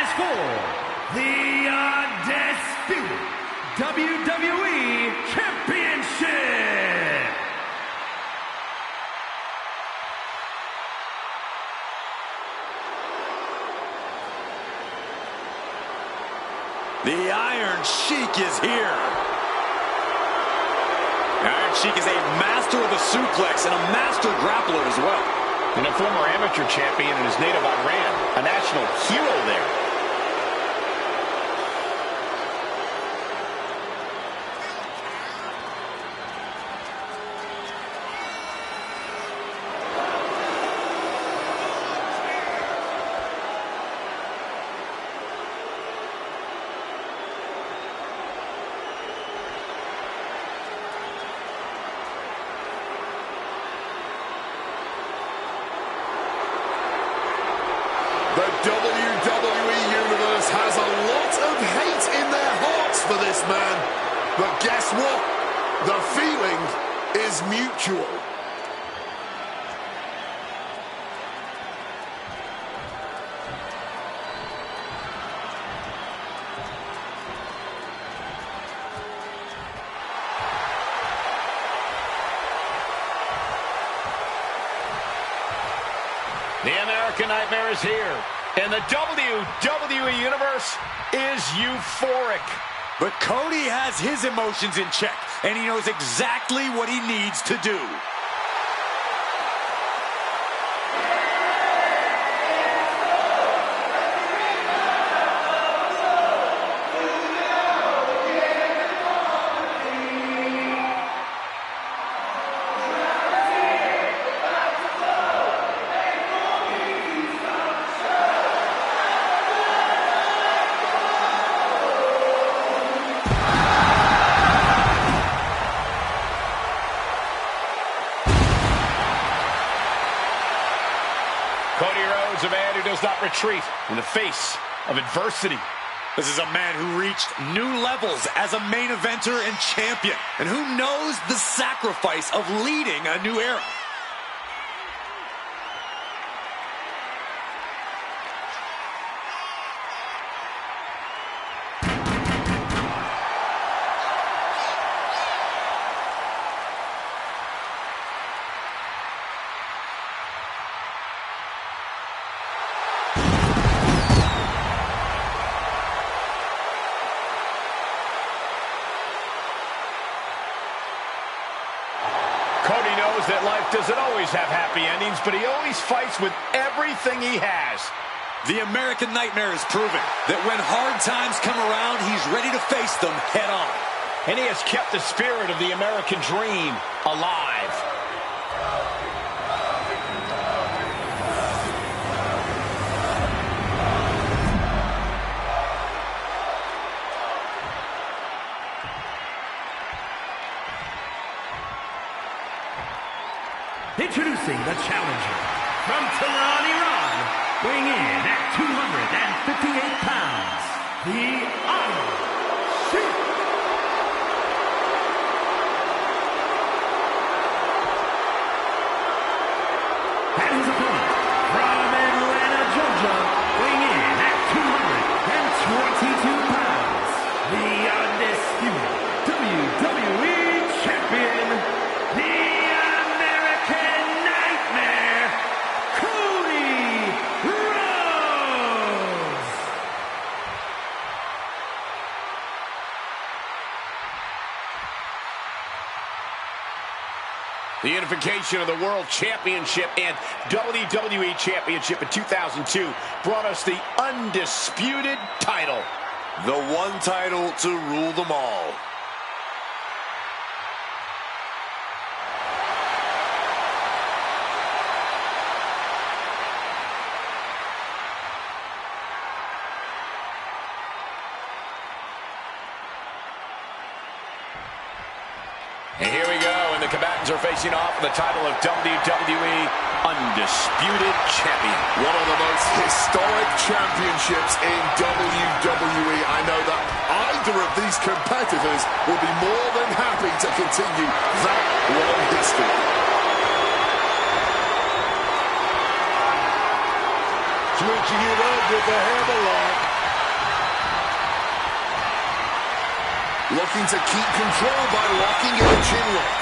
is for the undisputed WWE Championship. The Iron Sheik is here. The Iron Sheik is a master of the suplex and a master grappler as well. And a former amateur champion in his native Iran, a national hero there. The WWE Universe has a lot of hate in their hearts for this man. But guess what? The feeling is mutual. The American Nightmare is here, and the WWE Universe is euphoric. But Cody has his emotions in check, and he knows exactly what he needs to do. Cody Rhodes, a man who does not retreat in the face of adversity. This is a man who reached new levels as a main eventer and champion, and who knows the sacrifice of leading a new era. Cody knows that life doesn't always have happy endings, but he always fights with everything he has. The American Nightmare has proven that when hard times come around, he's ready to face them head on. And he has kept the spirit of the American dream alive. Introducing the challenger from Tehran, Iran, weighing in at 258 pounds, the Iron Sheik. And his opponent from Atlanta, Georgia, weighing in at 222 pounds, the undisputed WWE Champion, the American Nightmare, Cody Rhodes. The unification of the World Championship and WWE Championship in 2002 brought us the undisputed title. The one title to rule them all. And here we go, and the combatants are facing off for the title of WWE Undisputed Champion. One of the most historic championships in WWE. I know that either of these competitors will be more than happy to continue that long history. Switching it up with the hammerlock. Looking to keep control by locking in a chin lock.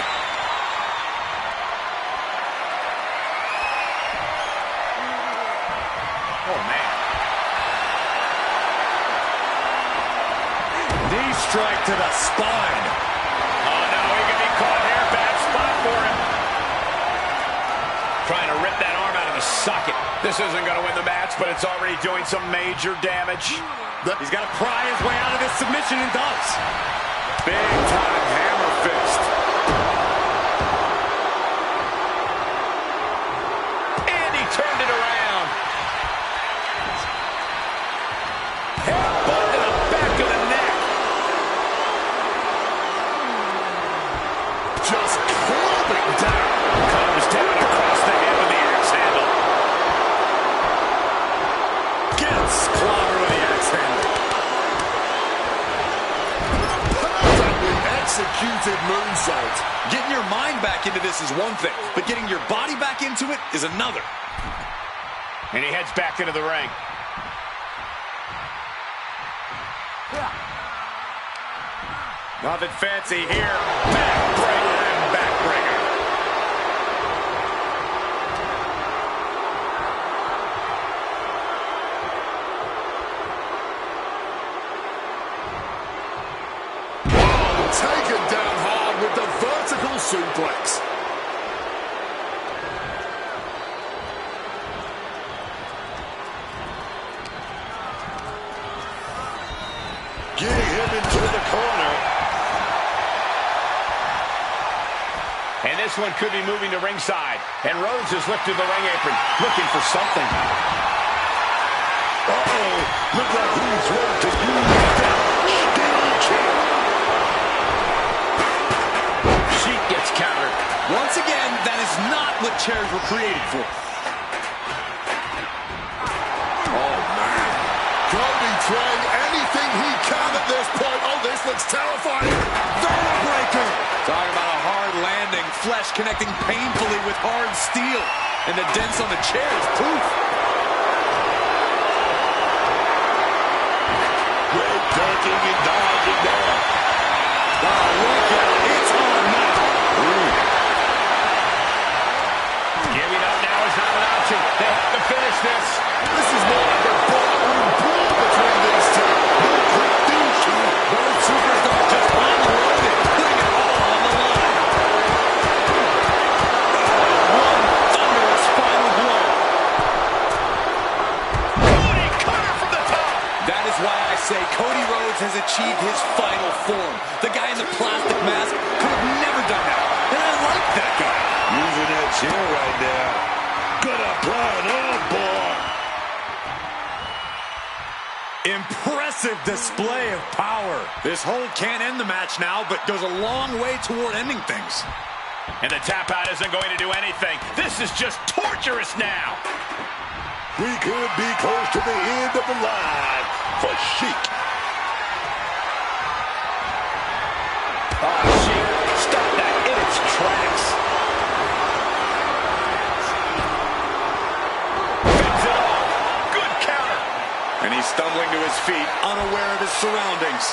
Oh, man. Knee strike to the spine. Oh, no, he can be caught here. Bad spot for him. Trying to rip that arm out of the socket. This isn't going to win the match, but it's already doing some major damage. He's got to pry his way out of this submission and does. Big time hammer fist. And he turned it around. Headbutt to the back of the neck. Just clubbing down. Comes down across the head with the axe handle. Gets clobbered with the axe handle. Perfectly executed moonsault. Getting your mind back into this is one thing, but getting your body back into it is another. And he heads back into the ring. Nothing fancy here. Backbreaker and backbreaker. Taken down hard with the vertical suplex. Getting him into the corner. And this one could be moving to ringside. And Rhodes has lifted the ring apron, looking for something. Uh-oh. Look like he's ready to use that steel chair. Sheik gets countered. Once again, that is not what chairs were created for. Oh, man. Cody trying anything he can at this point. Oh, this looks terrifying. Backbreaker. Talking about a hard landing, flesh connecting painfully with hard steel. And the dents on the chair is proof. Great ducking and dodging there. Oh, look out. It's on now. Giving up now is not an option. They have to finish this. This is more like a ballroom brawl between these two. Look at these two. Both superstars just unloaded, putting it all on the line. One thunderous final blow. Cody cutter from the top. That is why I say Cody Rhodes has achieved his final form. The guy in the plastic mask could have never done that. And I like that guy. Using that chair right now. Gonna plan, oh boy. Impressive display of power. This hold can't end the match now, but goes a long way toward ending things. And the tap out isn't going to do anything. This is just torturous now. We could be close to the end of the line for Sheik. Oh, Sheik, stop that in its tracks. Fends it off. Good counter. And he's stumbling to his feet, unaware of his surroundings.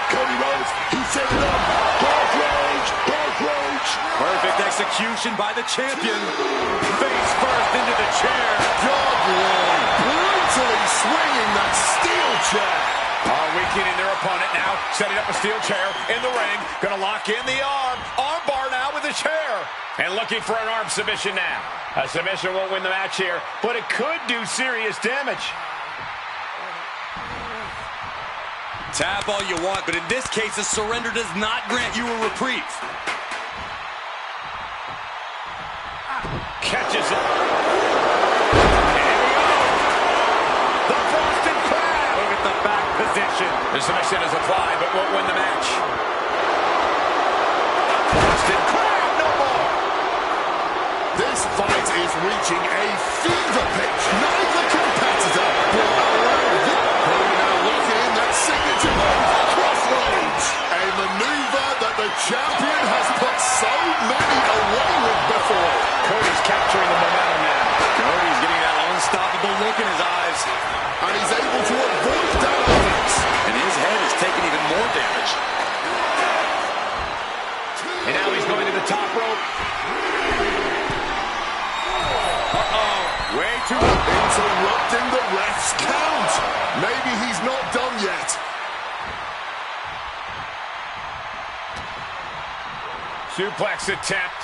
Cody Rhodes, he set it up. Darth Rage, Darth Rage. Perfect execution by the champion. Face first into the chair. Dogleg, brutally swinging that steel chair. Weakening their opponent now, setting up a steel chair in the ring. Gonna lock in the arm. Arm bar now with the chair. And looking for an arm submission now. A submission won't win the match here, but it could do serious damage. Tap all you want, but in this case, a surrender does not grant you a reprieve. Catches it. And here we go. The Boston Crab. Look at the back position. The submission is applied, but won't win the match. Boston Crab, no more. This fight is reaching a fever pitch. Neither competitor will allow this. Cody now locking in that signature move, crossroads. A maneuver that the champion has put so many away with before. Cody's capturing the momentum now. Cody's getting that unstoppable look in his eyes. And he's able to avoid that offense. interrupting the ref's count. Maybe he's not done yet. Suplex attempt.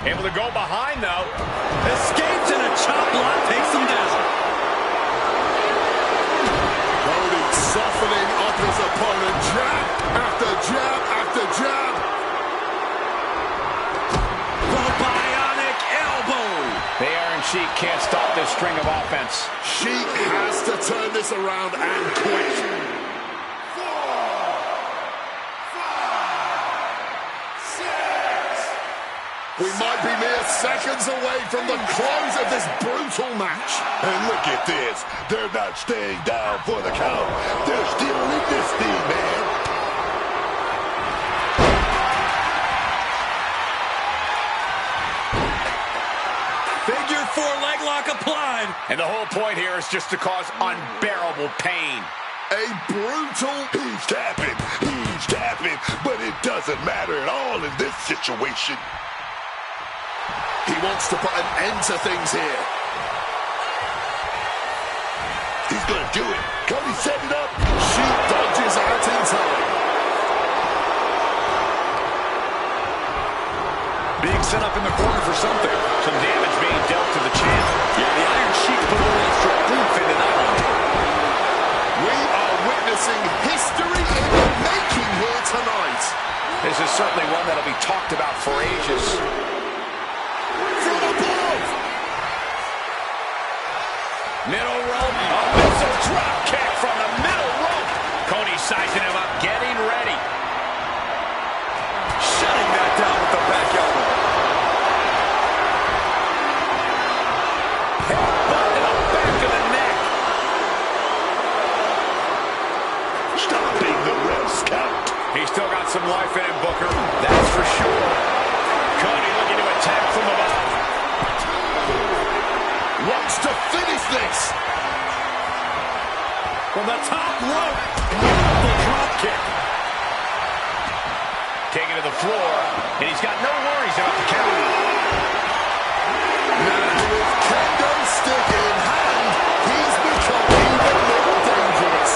Able to go behind, though. Escapes and a chop block takes him down. Cody softening up his opponent. Jab after jab after jab. The bionic elbow. The Iron Sheik can't stop this string of offense. Sheik has to turn this around and quick. We might be mere seconds away from the close of this brutal match. And look at this. They're not staying down for the count. They're still in this thing, man. Figure 4 leg lock applied. And the whole point here is just to cause unbearable pain. A brutal... He's tapping, but it doesn't matter at all in this situation. He wants to put an end to things here. He's gonna do it. Cody set it up. Sheik dodges out in time. Being set up in the corner for something. Some damage being dealt to the champ. Yeah, the Iron Sheik put a little extra oomph into that one. We are witnessing history in the making here tonight. This is certainly one that'll be talked about for ages. From above. Middle rope. A missile drop kick from the middle rope. Cody sizing him up, getting ready. Shutting that down with the back elbow. Headbutt to the back of the neck. Stopping the ref's count. He's still got some life in him, Booker. That's for sure. Cody looking to attack from above. Wants to finish this. From the top rope. The drop kick. Taking to the floor, and he's got no worries about the count. Now with kendo stick in hand, he's become even more dangerous.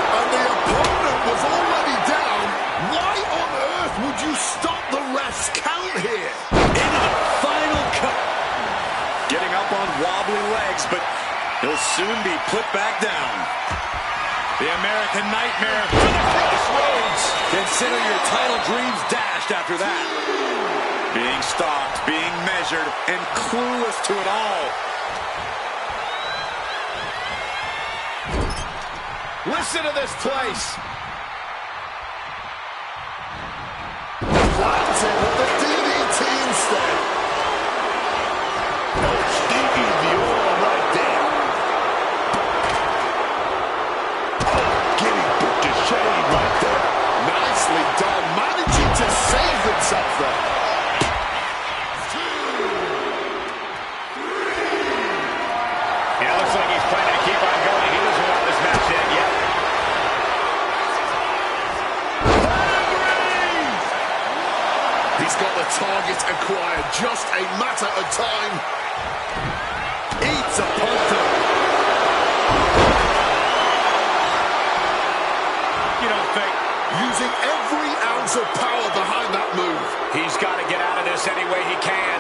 And the opponent was already down. Why on earth would you stop the ref's count here? Into the final cut. Getting up on wobbly legs, but he'll soon be put back down. The American Nightmare to the crossroads. Consider your title dreams dashed after that. Being stalked, being measured, and clueless to it all. Listen to this place. Planted with the DDT instead. No, Stevie, the oil right there. Oh, getting put to shame right there. Nicely done, managing to save himself there. Yeah, it looks like he's planning to keep on going. He doesn't want this match to end yet. He's got the target acquired, just a matter of time. Eats a punter. You don't think? Using every ounce of power behind that move. He's got to get out of this any way he can.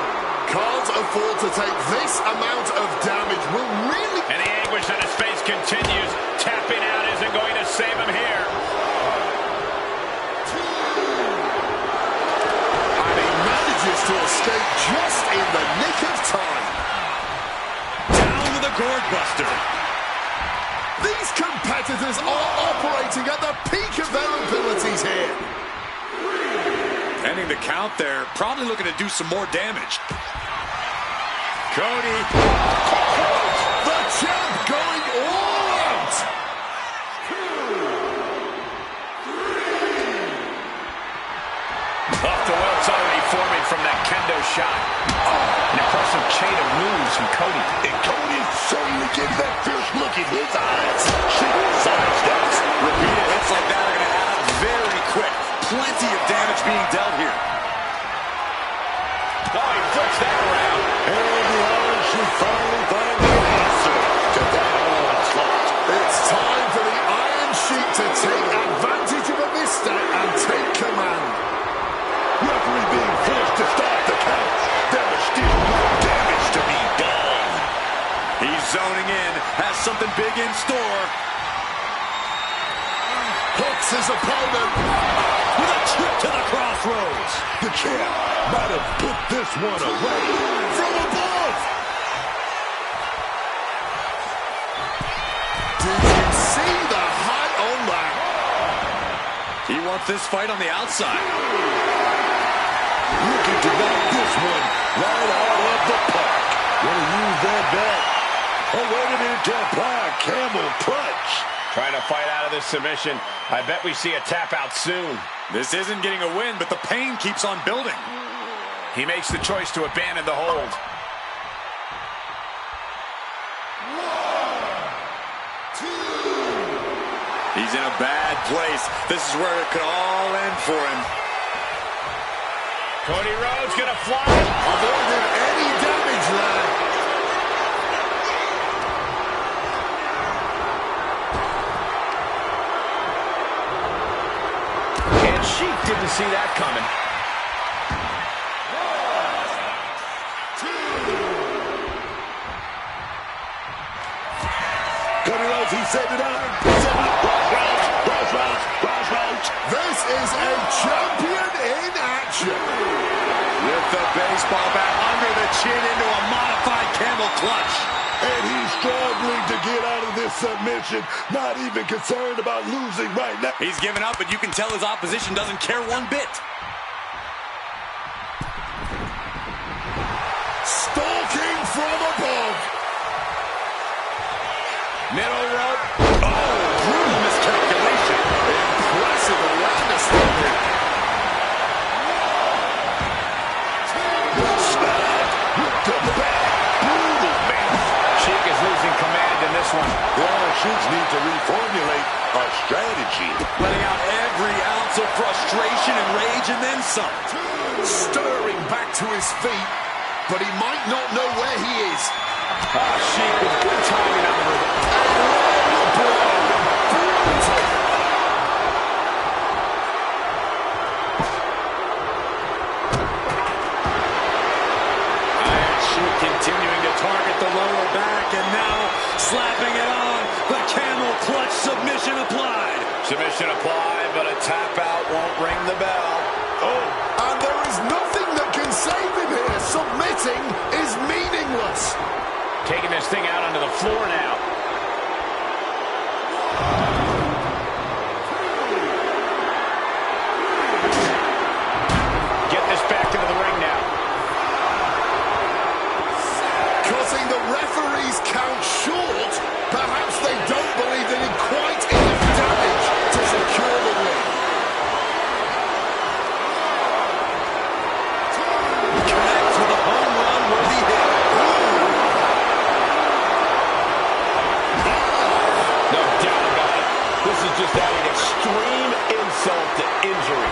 Can't afford to take this amount of damage. Will really... And the anguish on his face continues. Tapping out isn't going to save him here. And he manages to escape just in the nick of time. Down with a gourd buster. These competitors are operating at the peak of their abilities here. Ending the count there. Probably looking to do some more damage. Cody. The champ going all out. Off the welts already forming from that kendo shot. An impressive chain of moves from Cody. And Cody's certainly getting that fierce look in his eyes. Side steps. Repeated hits like that are going to add up very quick. Plenty of damage being dealt here. Oh, he flips that around. And the Iron Sheik has something big in store. Hooks his opponent. With a trip to the crossroads. The champ might have put this one away. From above. Did you see the height on that? He wants this fight on the outside. Looking to knock this one right out of the park. Want to use that back. Oh, wait a minute to apply a camel clutch. Trying to fight out of this submission. I bet we see a tap out soon. This isn't getting a win, but the pain keeps on building. He makes the choice to abandon the hold. He's in a bad place. This is where it could all end for him. Cody Rhodes gonna fly. Avoided any damage there. And Sheik didn't see that coming. Cody Rhodes, he set it up. This is a champion in action. With the baseball bat under the chin into a modified camel clutch. And he's struggling to get out of this submission. Not even concerned about losing right now. He's given up, but you can tell his opposition doesn't care one bit. Stalking from above. Middle rope. Oh, brutal miscalculation. Impressive awareness there. Sheik is losing command in this one. Yeah, Sheiks need to reformulate a strategy. Letting out every ounce of frustration and rage and then some. Stirring back to his feet, but he might not know where he is. Sheik with good timing on the move. Continuing to target the lower back, and now slapping it on. The camel clutch submission applied. Submission applied, but a tap out won't ring the bell. Oh, and there is nothing that can save him here. Submitting is meaningless. Taking this thing out onto the floor now. Get this back into the ring now. Cutting the referee's count short. Perhaps they don't believe they did quite enough damage to secure the win. Connect to the home run worthy hit. No doubt about it. This is just adding extreme insult to injury.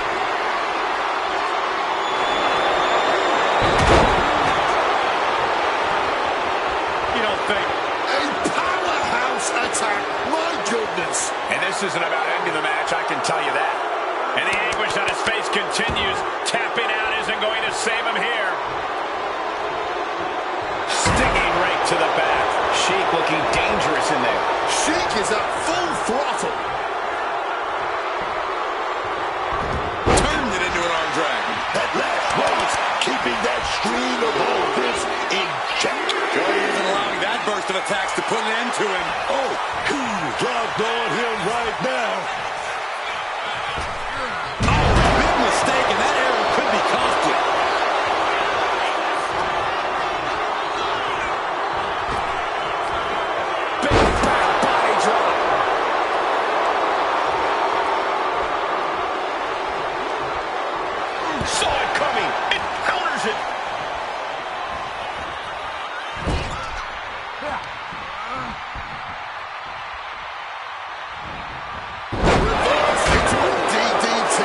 You don't think. A powerhouse attack. My goodness. And this isn't about ending the match, I can tell you that. And the anguish on his face continues. Tapping out isn't going to save him here. Stinging right to the back. Sheik looking dangerous in there. Sheik is at full throttle. Turned it into an arm drag. At last moments, keeping that stream of offense in check. Cody isn't allowing that burst of attacks to put an end to him. Oh, he's dropped on him right now. Big mistake, and that error could be costly. Big back body drop. Saw it coming. It counters it. Reversed into a DDT.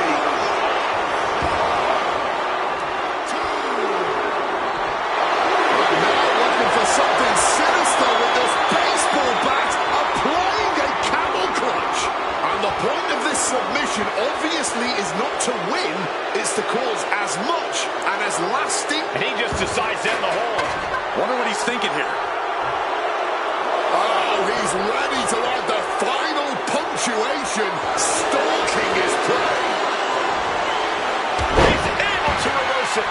Now looking for something sinister with this baseball bat, applying a camel clutch. And the point of this submission obviously is not to win, it's to cause as much and as lasting. And he just decides to end the hold. Wonder what he's thinking here. Oh, he ready to add the final punctuation, stalking his prey. He's able to reverse it.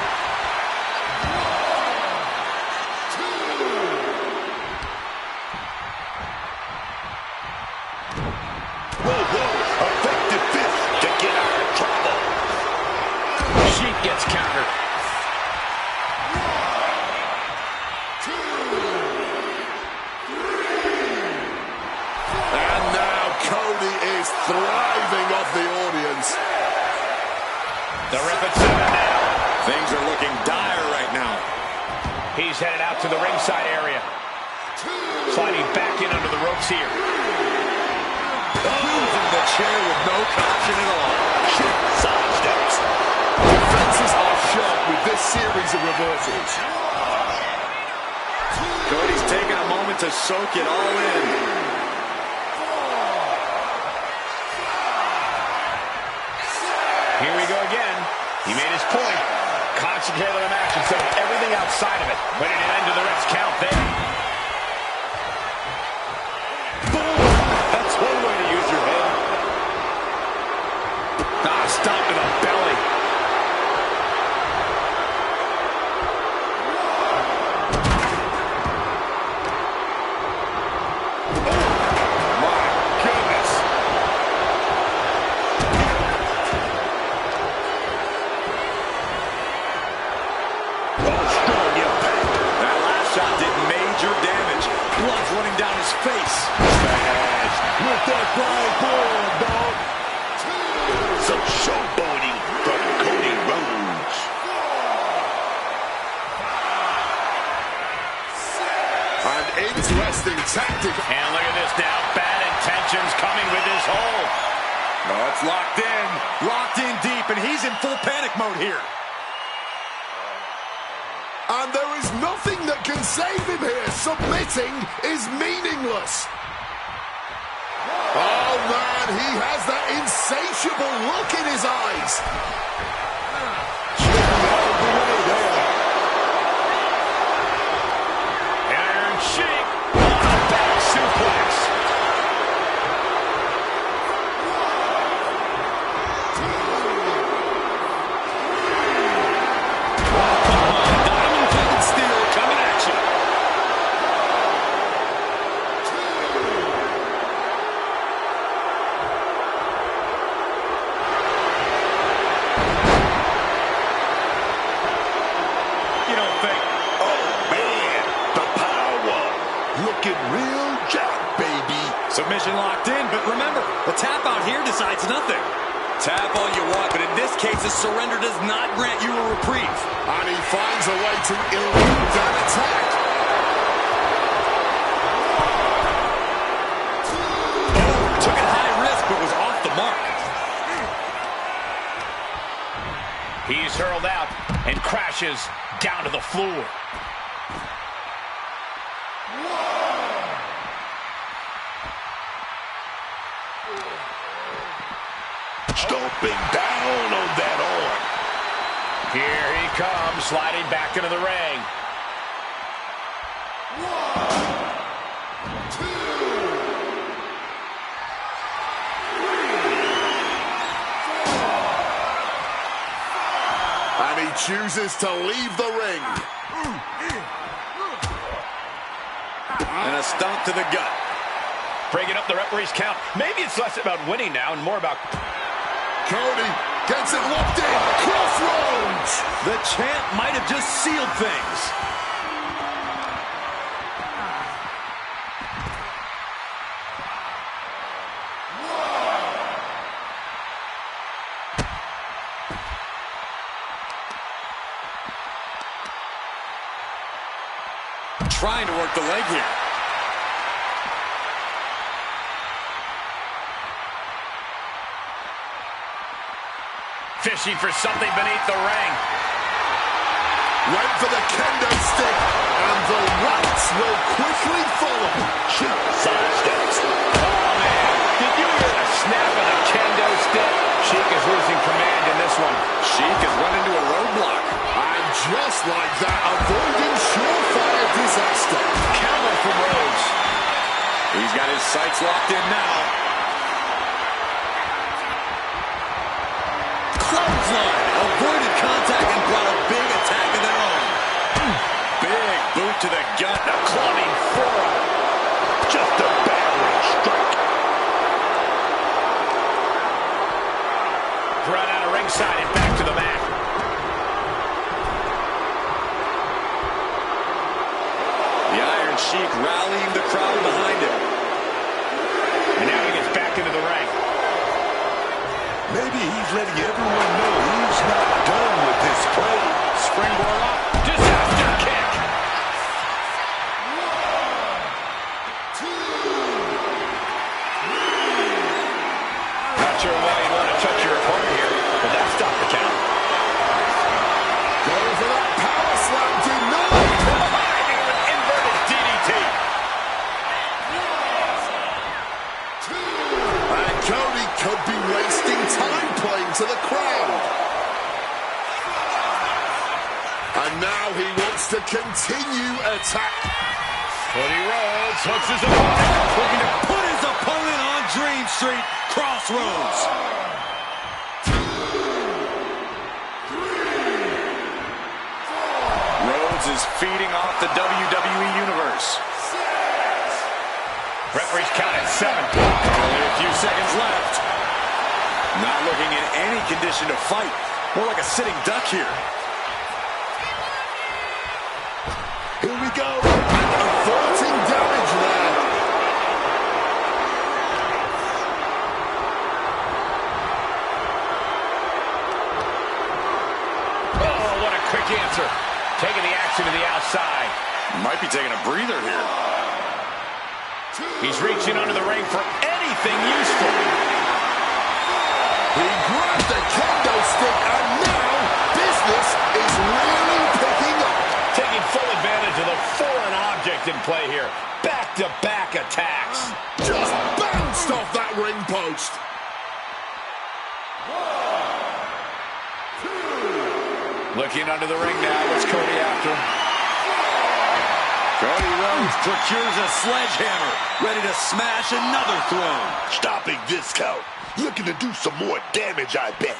Effective fist to get out of trouble. Sheik gets countered. And now Cody is thriving off the audience. The ref at 7 now. Things are looking dire right now. He's headed out to the ringside area. Sliding back in under the ropes here. Using the chair with no caution at all. Side steps. Defenses are sharp with this series of reversals. Cody's taking a moment to soak it all in. Here we go again. He made his point. Concentrated on the match instead of everything outside of it. Putting an end to the ref's count there. Boom! That's one way to use your head. Stop to the belly. Running down his face. Smash with that flying forearm, dog. Some showboating from Cody Rhodes. An interesting tactic. And look at this now. Bad intentions coming with this hold. No, it's locked in. Locked in deep, and he's in full panic mode here. And there is nothing that can save him here. Submitting is meaningless. Oh, man, he has that insatiable look in his eyes. Iron Sheik on a back suplex. Submission locked in, but remember, the tap out here decides nothing. Tap all you want, but in this case, a surrender does not grant you a reprieve. And he finds a way to elude that attack. Oh, took a high risk, but was off the mark. He's hurled out and crashes down to the floor. Stomping down on that arm. Here he comes, sliding back into the ring. 1, 2, 3, 4. And he chooses to leave the ring. And a stomp to the gut. Breaking up the referee's count. Maybe it's less about winning now and more about... Cody gets it locked in. Crossroads. The champ might have just sealed things. Trying to work the leg here. Fishing for something beneath the ring. Went for the kendo stick, and the rights will quickly follow. Side steps. Oh, man. Did you hear the snap of the kendo stick? Sheik is losing command in this one. Sheik has run into a roadblock. And just like that, avoiding surefire disaster. Counter from Rhodes. He's got his sights locked in now. Clothesline. Avoided contact and brought a big attack of their own. Big boot to the gut. A clubbing forearm. Just a battering strike. Brought out of ringside and back to the mat. The Iron Sheik rallying the crowd behind him. And now he gets back into the ring. Maybe he's letting everyone know he's not done with this play. Springboard up. Disaster kick. Not sure why you'd want to touch your opponent here, but that stopped the count. Going for that power slam, denied. Hiding with inverted DDT. And Cody could be wasting time playing to the crowd. And now he wants to continue attack. Cody Rhodes hooks his opponent, looking to Put his opponent on Dream Street Crossroads. Rhodes is feeding off the WWE Universe. Referee's count at 7. Only a few seconds left. Not looking in any condition to fight. More like a sitting duck here. Here we go. And averting damage there. Oh, what a quick answer. Taking the action to the outside. Might be taking a breather here. He's reaching under the ring for anything useful. He grabbed the kendo stick, and now business is really picking up. Taking full advantage of the foreign object in play here. Back-to-back attacks. Just bounced off that ring post. Looking under the ring now. What's Cody after? Cody Rhodes procures a sledgehammer, ready to smash another throne. Stopping this count. Looking to do some more damage, I bet.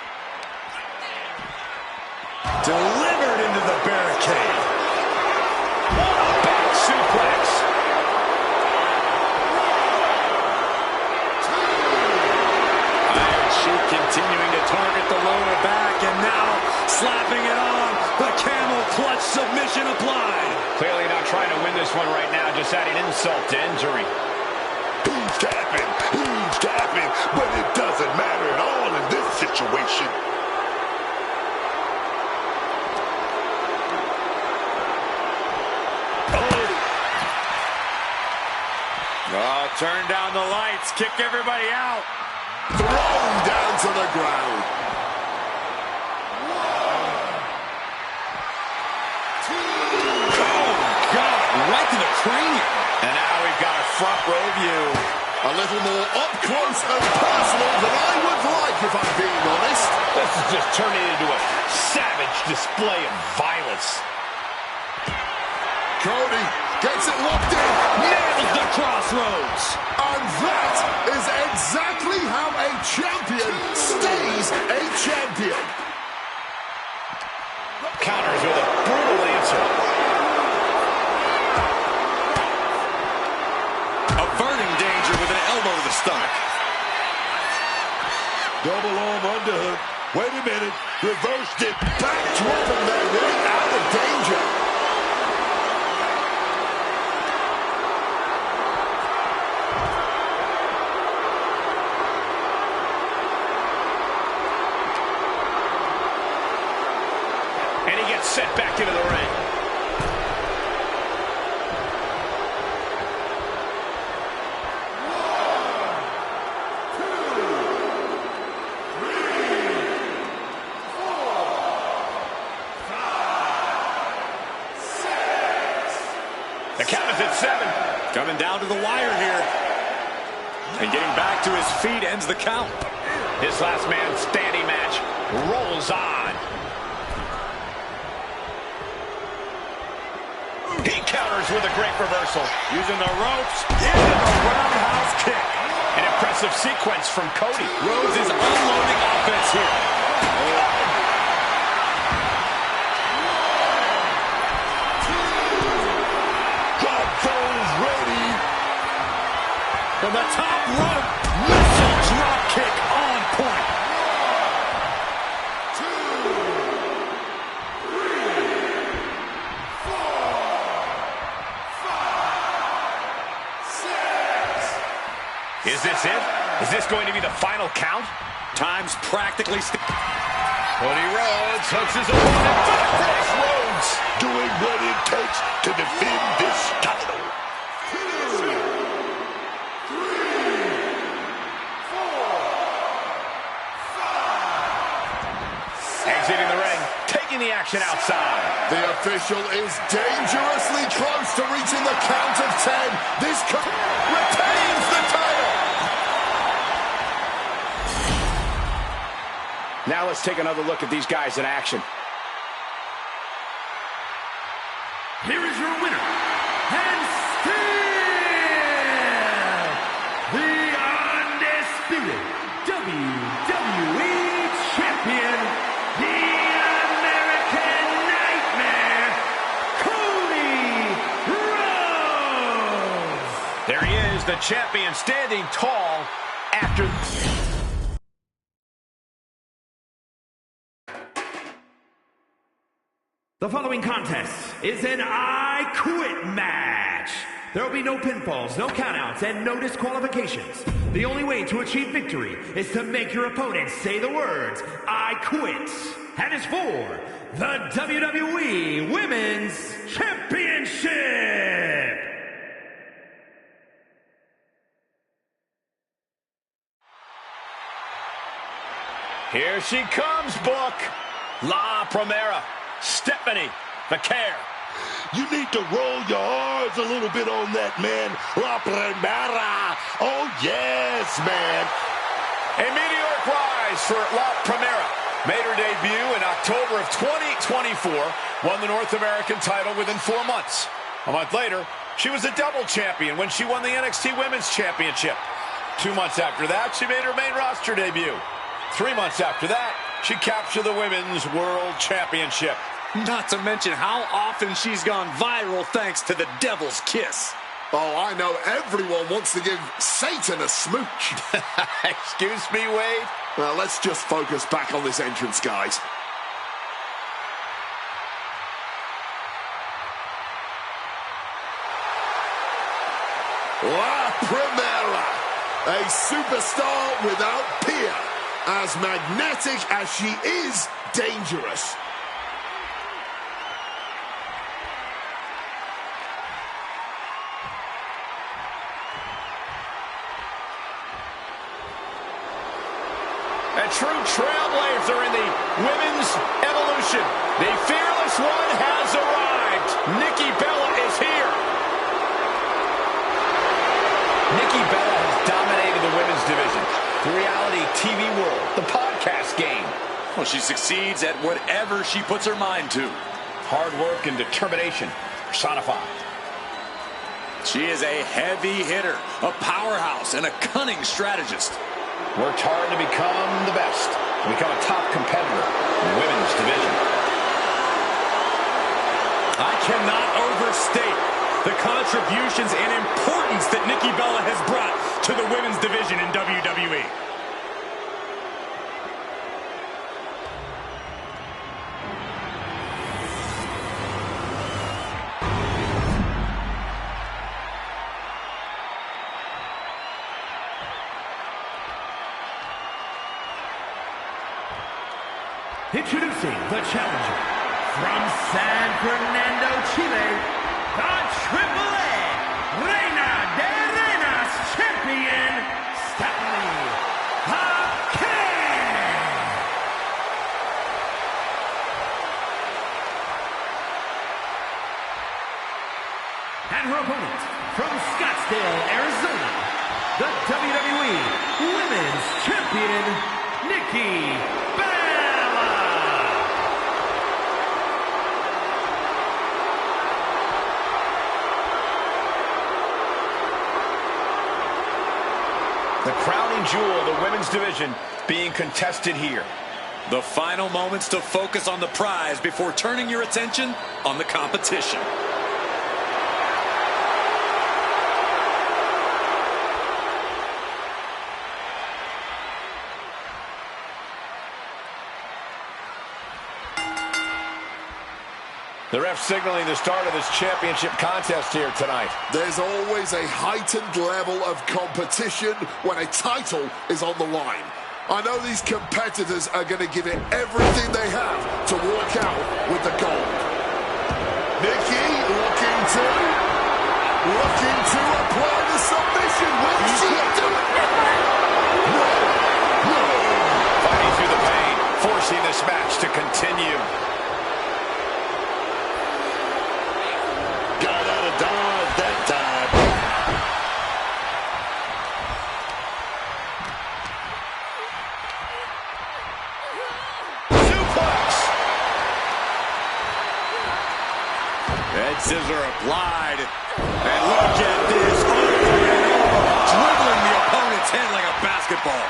Delivered into the barricade. Back suplex. Iron Sheik continuing to target the lower back, and now slapping it on. The camel clutch submission applied. Clearly not trying to win this one right now, just adding insult to injury. He's tapping, but it doesn't matter at all in this situation. Oh, turn down the lights, kick everybody out. Thrown down to the ground. Oh, God, right to the cranium. And now we've got a front row view. A little more up close and personal than I would like, if I'm being honest. This is just turning into a savage display of violence. Cody gets it locked in. Nails the crossroads. And that is exactly how a champion stays a champion. Counters with a brutal answer. Averting danger with an elbow to the stomach. Double arm underhook. Wait a minute. Reversed it. Backdropping their way out of danger. And he gets set back into the ring. The count is at 7. Coming down to the wire here. And getting back to his feet ends the count. His last man standing match rolls on. He counters counters with a great reversal. Using the ropes into the roundhouse kick. An impressive sequence from Cody. Rhodes is unloading offense here. From the top rope, missile drop kick on point. 2, 3, 4, 5, 6. Is this it? Is this going to be the final count? Time's practically Cody Rhodes hooks his opponent for the finish. Rhodes doing what it takes to defend this title. 2, 3, 4, 5. exiting the ring, taking the action outside. The official is dangerously close to reaching the count of 10. This retains the title. Now let's take another look at these guys in action. Here is your winner, and still the undisputed WWE Champion, the American Nightmare, Cody Rhodes. There he is, the champion, standing tall after... The following contest is an I Quit match. There will be no pinfalls, no countouts, and no disqualifications. The only way to achieve victory is to make your opponent say the words, I quit. And it's for the WWE Women's Championship. Here she comes, Book. La Primera. Stephanie, the care. You need to roll your R's a little bit on that, man. La Primera. Oh, yes, man. A meteoric rise for La Primera. Made her debut in October of 2024. Won the North American title within 4 months. A month later, she was a double champion when she won the NXT Women's Championship. 2 months after that, she made her main roster debut. 3 months after that, she captured the Women's World Championship. Not to mention how often she's gone viral thanks to the Devil's Kiss. Oh, I know everyone wants to give Satan a smooch. Excuse me, Wade? Well, let's just focus back on this entrance, guys. La Primera, a superstar without peer. As magnetic as she is dangerous. A true trailblazer in the women's evolution. The fearless one has arrived. Nikki Bella is here. Nikki Bella has dominated the women's division. The reality TV world, the podcast game. Well, she succeeds at whatever she puts her mind to. Hard work and determination personified. She is a heavy hitter, a powerhouse, and a cunning strategist. Worked hard to become the best, to become a top competitor in the women's division. I cannot overstate the contributions and importance that Nikki Bella has brought to the women's division in WWE. Introducing the challenger from San Fernando, Chile, the Triple A Reina de Reinas champion, Stephanie Hawkins. And her opponent from Scottsdale, Arizona, the WWE Women's Champion, Nikki Bella. The crowning jewel of the women's division being contested here. The final moments to focus on the prize before turning your attention on the competition. The ref signaling the start of this championship contest here tonight. There's always a heightened level of competition when a title is on the line. I know these competitors are going to give it everything they have to walk out with the gold. Nikki looking to apply the submission. Will she do it? No. Fighting through the pain, forcing this match to continue. Got out of dodge that time. Suplex! Head scissor applied. And look at this. Over and over. Dribbling the opponent's head like a basketball.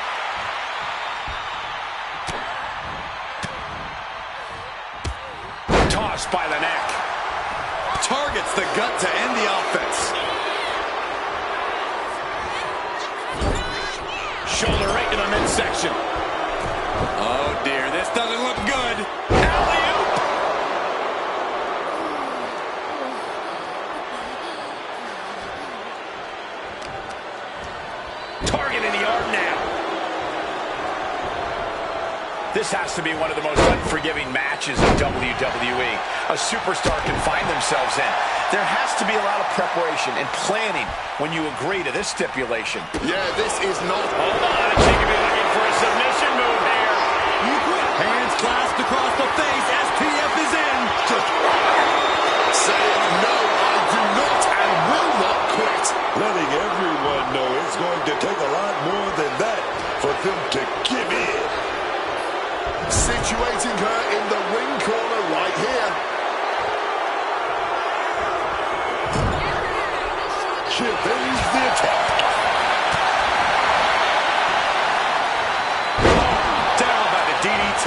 Tossed by the neck. Targets the gut to end the offense. Shoulder right to the midsection. Oh dear, this doesn't look good. Alley-oop! Target in the arm now. This has to be one of the most unforgiving matches in WWE. A superstar can find themselves in. There has to be a lot of preparation and planning when you agree to this stipulation. Yeah, this is not... Hold on, she could be looking for a submission move here. Hands clasped across the face. SPF is in. Saying no, I do not and will not quit. Letting everyone know it's going to take a lot more than that for them to give in. Situating her in the ring corner right here. She evades the attack. Down by the DDT.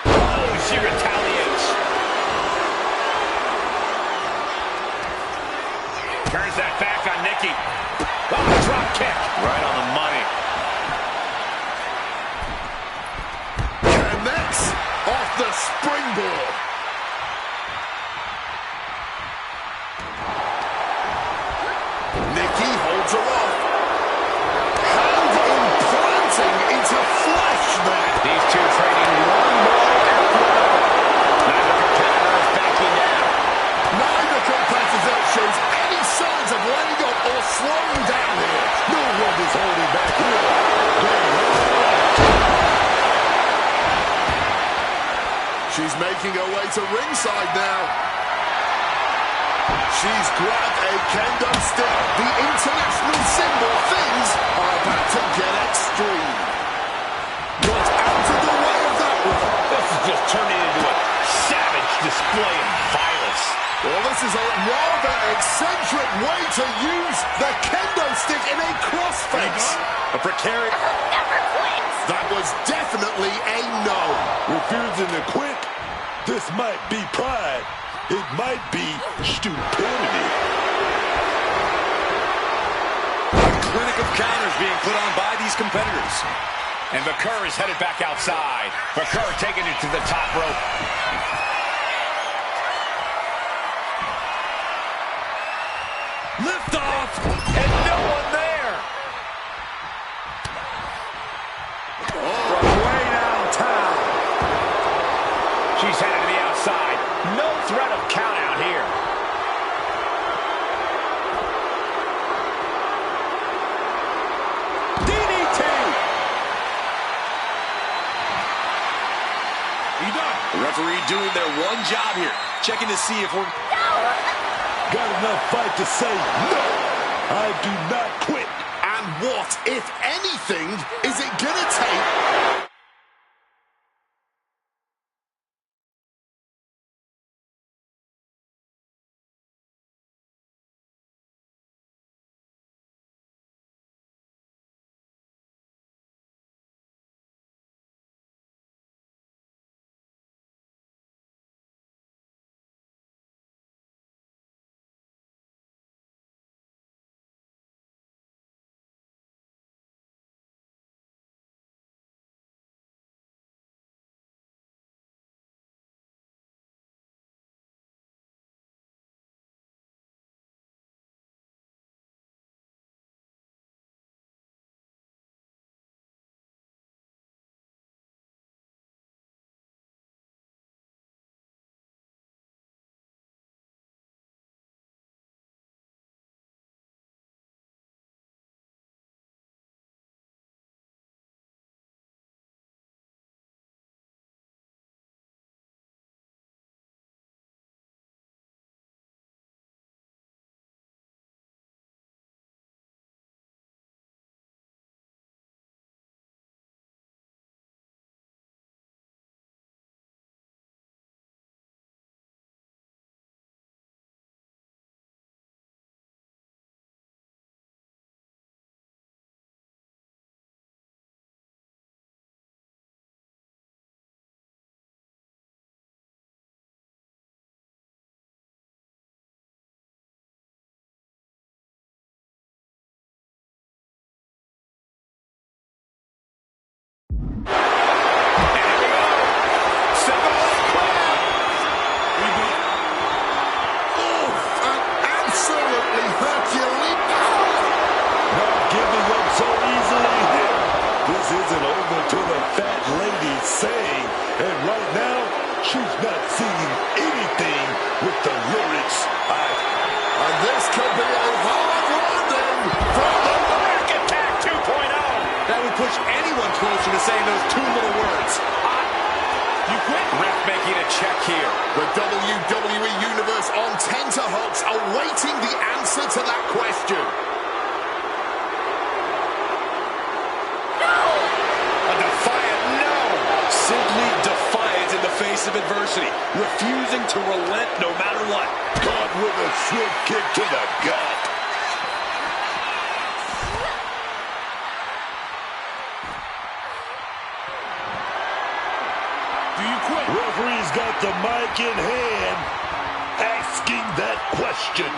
Oh, she retaliates. Turns that back on Nikki. Oh, drop kick. Right on the money. Connects off the springboard. Nikki holds her off. Hand implanting into flesh there. These two trading one more after another. Neither competitor is backing down. Neither competitor shows any signs of letting up or slowing down here. No one is holding back here. She's making her way to ringside now. She's grabbed a kendo stick, the international symbol. Things are about to get extreme. Got out of the way of that one. This is just turning into a savage display of violence. Well, this is a rather eccentric way to use the kendo stick in a crossface. A precarious. That was definitely a no. Refusing to quit. This might be pride. It might be stupidity. A clinic of counters being put on by these competitors. And McCurr is headed back outside. McCurr taking it to the top rope. Lift off. And no one there. From way downtown. She's headed to the outside. No threat of count out here. DDT. You done? The referee doing their one job here. Checking to see if we're... Got enough fight to say no. I do not quit. And what, if anything, is it gonna take She's not seeing anything with the lyrics. And this could be a hard landing from the Back attack 2.0. That would push anyone closer to saying those two little words. You quit? Ref making a check here. The WWE Universe on tenterhooks awaiting the answer to that question. A defiant no. Simply defiant in the face of adversity, refusing to relent no matter what. Caught with a swift kick to the gut. Do you quit? Referee's got the mic in hand, asking that question.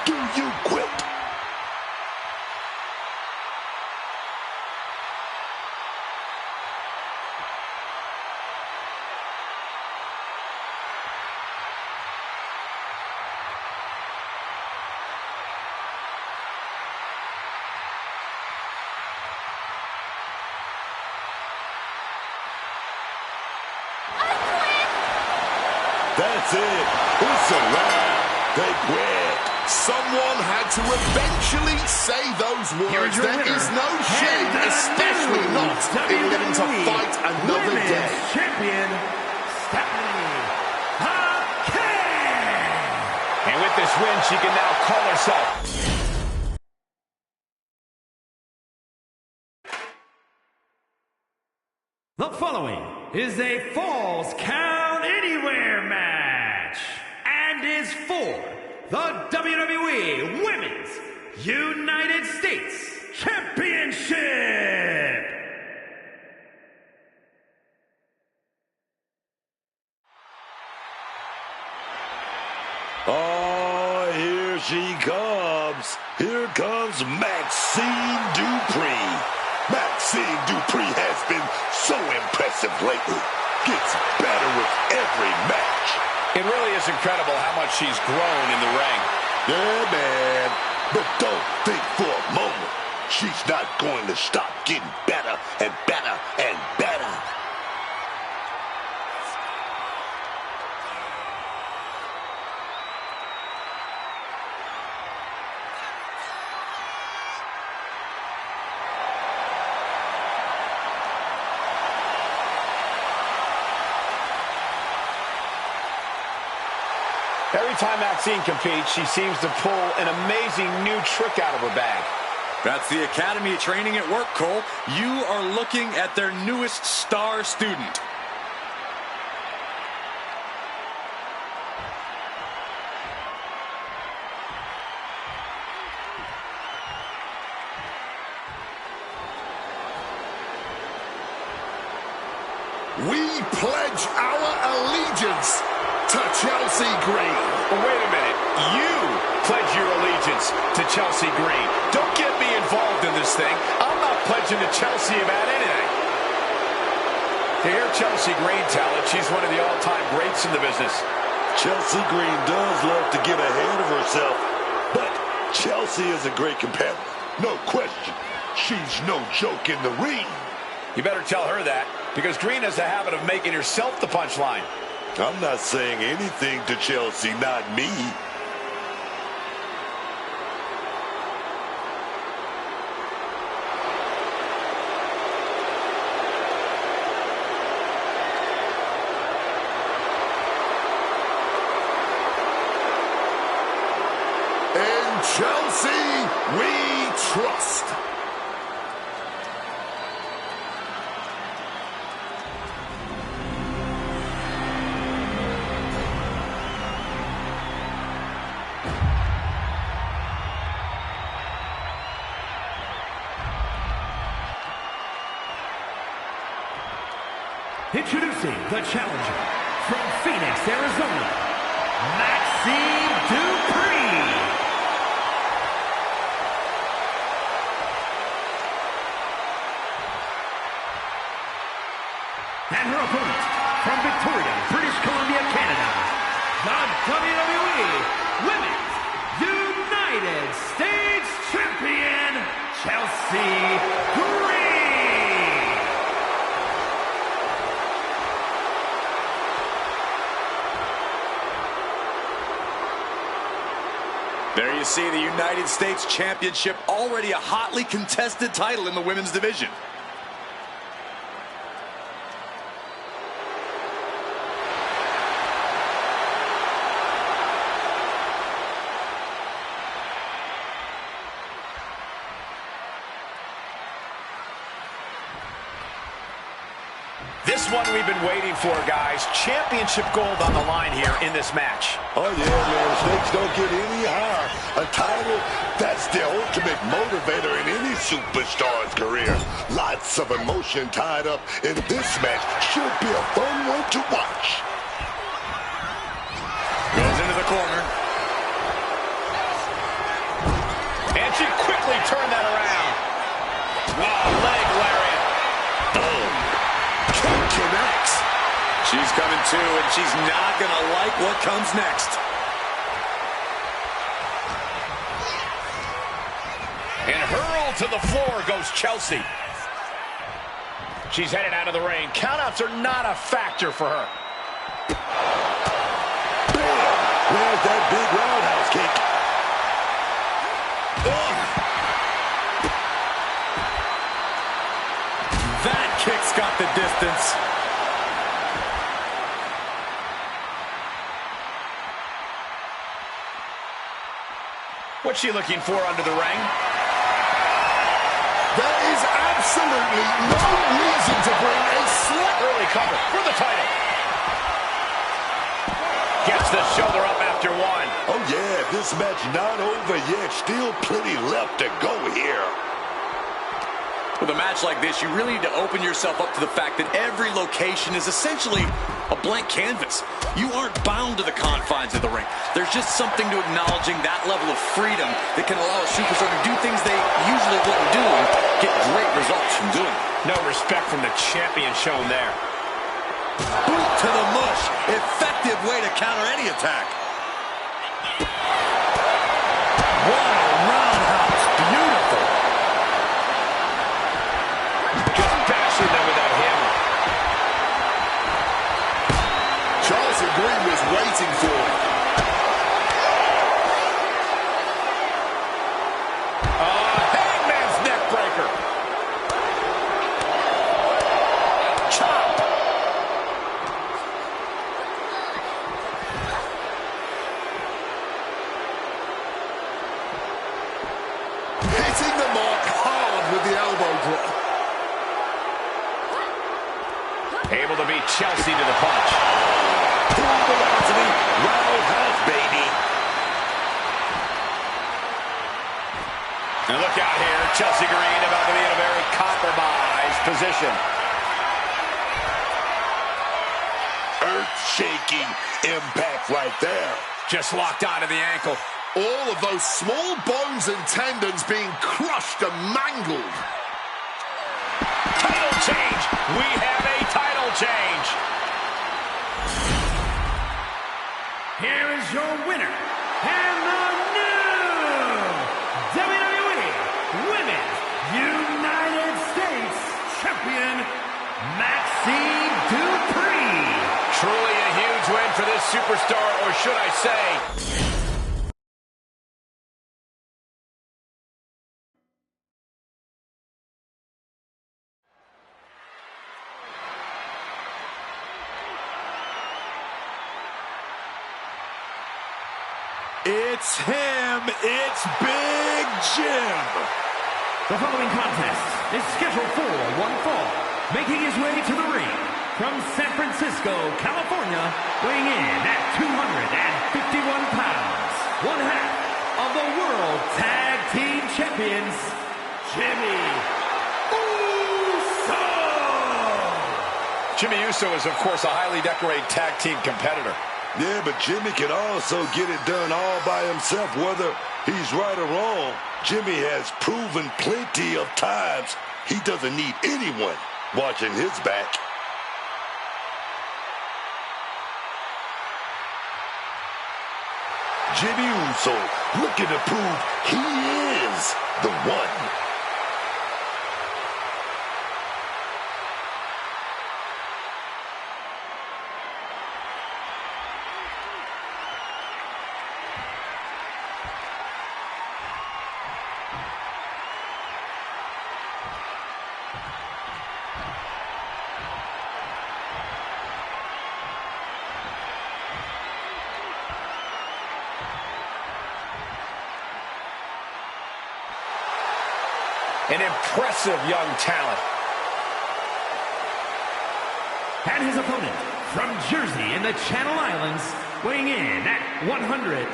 Do you quit? That's it. It's a wrap. They quit. Someone had to eventually say those words. There is no shame, especially not in living to fight another day. Champion, Stephanie Hawkins. And with this win, she can now call herself. The following is a Falls Count Anywhere match and is for the WWE Women's United States Championship. Oh, here she comes. Here comes Maxine Dupree. Maxine Dupree has been so impressive lately. Gets better with every match. It really is incredible how much she's grown in the ring. Yeah, man. But don't think for a moment she's not going to stop getting better and better and better. Every time Maxine competes, she seems to pull an amazing new trick out of her bag. That's the Academy training at work, Cole. You are looking at their newest star student. We pledge our allegiance to Chelsea Green. But wait a minute. You pledge your allegiance to Chelsea Green. Don't get me involved in this thing. I'm not pledging to Chelsea about anything. To hear Chelsea Green tell it, she's one of the all-time greats in the business. Chelsea Green does love to get ahead of herself, but Chelsea is a great competitor. No question. She's no joke in the ring. You better tell her that, because Green has a habit of making herself the punchline. I'm not saying anything to Chelsea, not me. In Chelsea, we trust. Introducing the challenger from Phoenix, Arizona, Maxine Dupree. And her opponent from Victoria, British Columbia, Canada, the WWE Women's United States Champion, Chelsea Green. There you see the United States Championship, already a hotly contested title in the women's division. This one we've been waiting for, guys. Championship gold on the line here in this match. Oh, yeah, man. Stakes don't get any higher. A title, that's the ultimate motivator in any superstar's career. Lots of emotion tied up in this match. Should be a fun one to watch. Goes into the corner. And she quickly turned that around. Wow, leg lariat. Connects. She's coming to, and she's not going to like what comes next. And hurled to the floor goes Chelsea. She's headed out of the ring. Countouts are not a factor for her. Bam! There's that big roundhouse kick. That kick's got the distance. What's she looking for under the ring? There is absolutely no reason to bring a slap. Early cover for the title. Gets the shoulder up after one. Oh, yeah, this match not over yet. Still plenty left to go here. With a match like this, you really need to open yourself up to the fact that every location is essentially a blank canvas. You aren't bound to the confines of the ring. There's just something to acknowledging that level of freedom that can allow a superstar to do things they usually wouldn't do and get great results from doing it. No respect from the champion shown there. Boot to the mush. Effective way to counter any attack. What a roundhouse. Beautiful. Just bashing them with that hammer. Charles Green was waiting for it. Hangman's neck breaker. Chop. Hitting the mark hard with the elbow drop. Able to beat Chelsea to the punch. Full velocity, roundhouse, baby. And look out here, Chelsea Green about to be in a very compromised position. Earth-shaking impact right there. Just locked onto the ankle. All of those small bones and tendons being crushed and mangled. Title change. We have a title change. Here is your winner, and the new WWE Women's United States Champion, Maxine Dupree. Truly a huge win for this superstar, or should I say... It's him. It's Big Jim. The following contest is scheduled for one fall, making his way to the ring from San Francisco, California, weighing in at 251 pounds, one half of the World Tag Team Champions, Jimmy Uso. Jimmy Uso is, of course, a highly decorated tag team competitor. Yeah, but Jimmy can also get it done all by himself, whether he's right or wrong. Jimmy has proven plenty of times he doesn't need anyone watching his back. Jimmy Uso looking to prove he is the one. An impressive young talent. And his opponent, from Jersey in the Channel Islands, weighing in at 182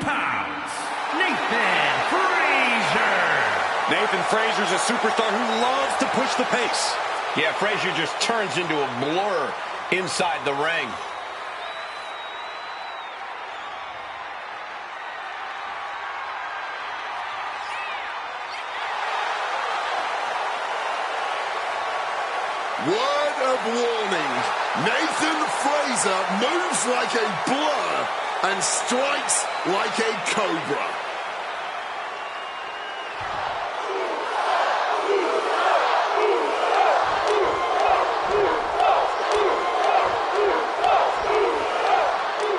pounds, Nathan Frazier. Nathan Frazier's a superstar who loves to push the pace. Yeah, Frazier just turns into a blur inside the ring. Word of warning. Nathan Frazier moves like a blur and strikes like a cobra.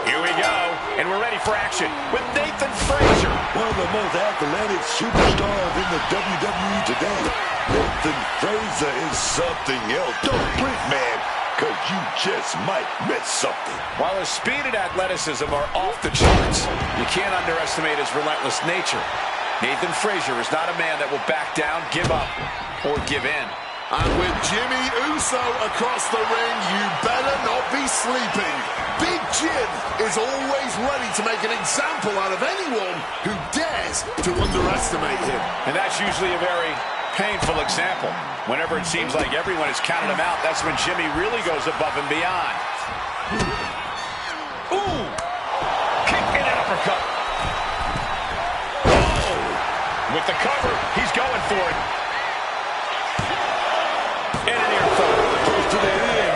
Here we go, and we're ready for action with Nathan Frazier. One of the most athletic superstars in the WWE today. Nathan Frazier is something else. Don't blink, man, because you just might miss something. While his speed and athleticism are off the charts, you can't underestimate his relentless nature. Nathan Frazier is not a man that will back down, give up, or give in. And with Jimmy Uso across the ring, you better not be sleeping. Big Jim is always ready to make an example out of anyone who dares to underestimate him. And that's usually a very painful example. Whenever it seems like everyone has counted him out, that's when Jimmy really goes above and beyond. Ooh! Kick and an uppercut. Oh! With the cover, he's going for it. And an ear fall. Close to the end.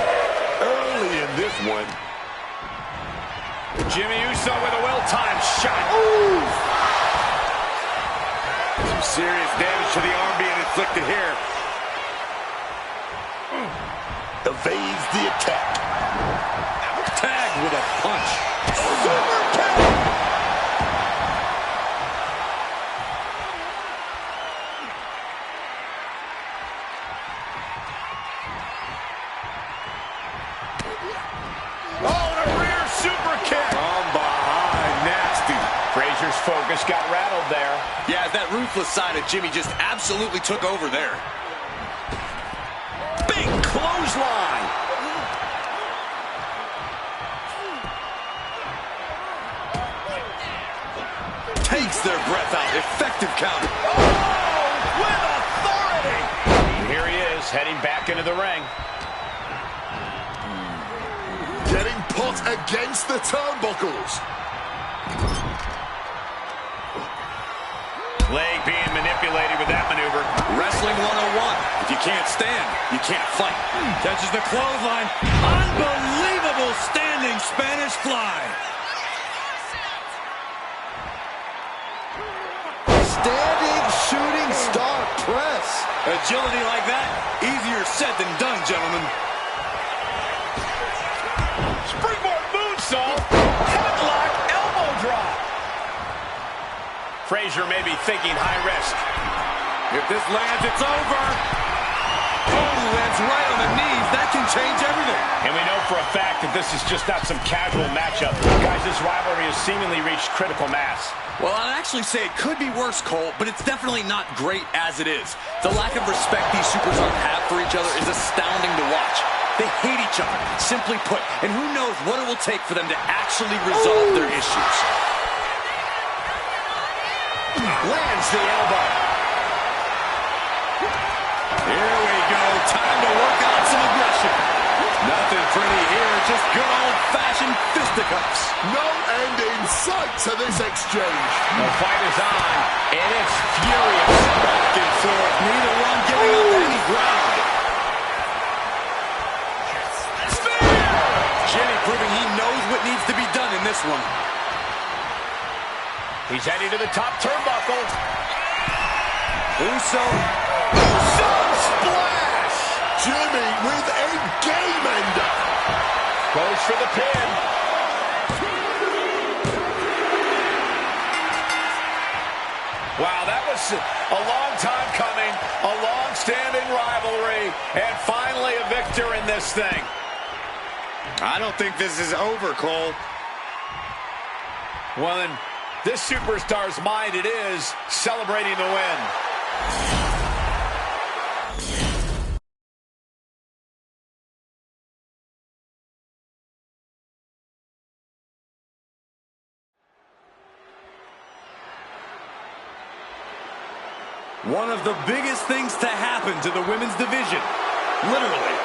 Early in this one. Jimmy Uso with a well-timed shot. Ooh! Some serious damage to the arm being inflicted here. Evades the attack. Tagged with a punch. Super kick! Oh, the rear super kick. From behind, nasty. Frazier's focus got rattled there. Yeah, that ruthless side of Jimmy just absolutely took over there. Big clothesline. Takes their breath out. Effective counter. Oh, with authority. Here he is, heading back into the ring. Getting put against the turnbuckles. Leg being manipulated with that maneuver. Wrestling 101. If you can't stand, you can't fight. Catches the clothesline. Unbelievable standing Spanish fly. Standing shooting star press. Agility like that, easier said than done, gentlemen. Springboard moonsault. Headlock elbow drop. Frazier may be thinking high risk. If this lands, it's over. Oh, lands right on the knees. That can change everything. And we know for a fact that this is just not some casual matchup. Guys, this rivalry has seemingly reached critical mass. Well, I'd actually say it could be worse, Cole, but it's definitely not great as it is. The lack of respect these superstars have for each other is astounding to watch. They hate each other, simply put, and who knows what it will take for them to actually resolve their issues. Lands the elbow. Here we go. Time to work on some aggression. Nothing pretty here. Just good old-fashioned fisticuffs. No end in sight to this exchange. The fight is on, and it's furious. Back and forth. Neither one giving up any ground. Jimmy proving he knows what needs to be done in this one. He's heading to the top turnbuckle. Uso. Splash! Jimmy with a game ender. Goes for the pin. Wow, that was a long time coming, a long-standing rivalry, and finally a victor in this thing. I don't think this is over, Cole. Well, in this superstar's mind, it is celebrating the win. One of the biggest things to happen to the women's division. Literally.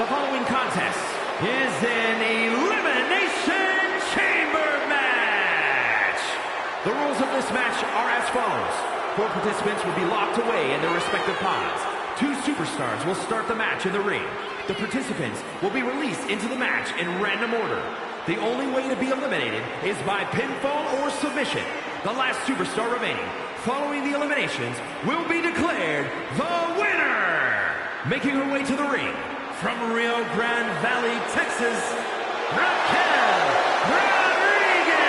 The following contest is an Elimination Chamber match. The rules of this match are as follows. 4 participants will be locked away in their respective pods. 2 superstars will start the match in the ring. The participants will be released into the match in random order. The only way to be eliminated is by pinfall or submission. The last superstar remaining, following the eliminations, will be declared the winner. Making her way to the ring, from Rio Grande Valley, Texas, Raquel Rodriguez.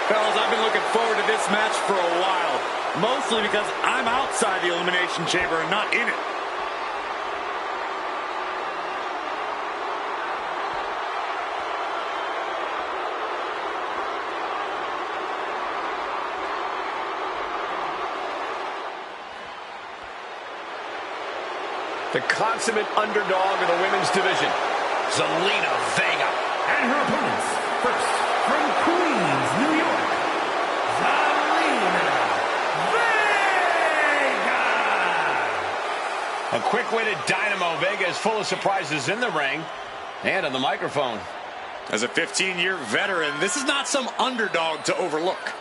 Fellas, I've been looking forward to this match for a while. Mostly because I'm outside the Elimination Chamber and not in it. The consummate underdog of the women's division, Zelina Vega. And her opponents, first, from Queens, New York, Zelina Vega. A quick-witted dynamo, Vega is full of surprises in the ring and on the microphone. As a 15-year veteran, this is not some underdog to overlook.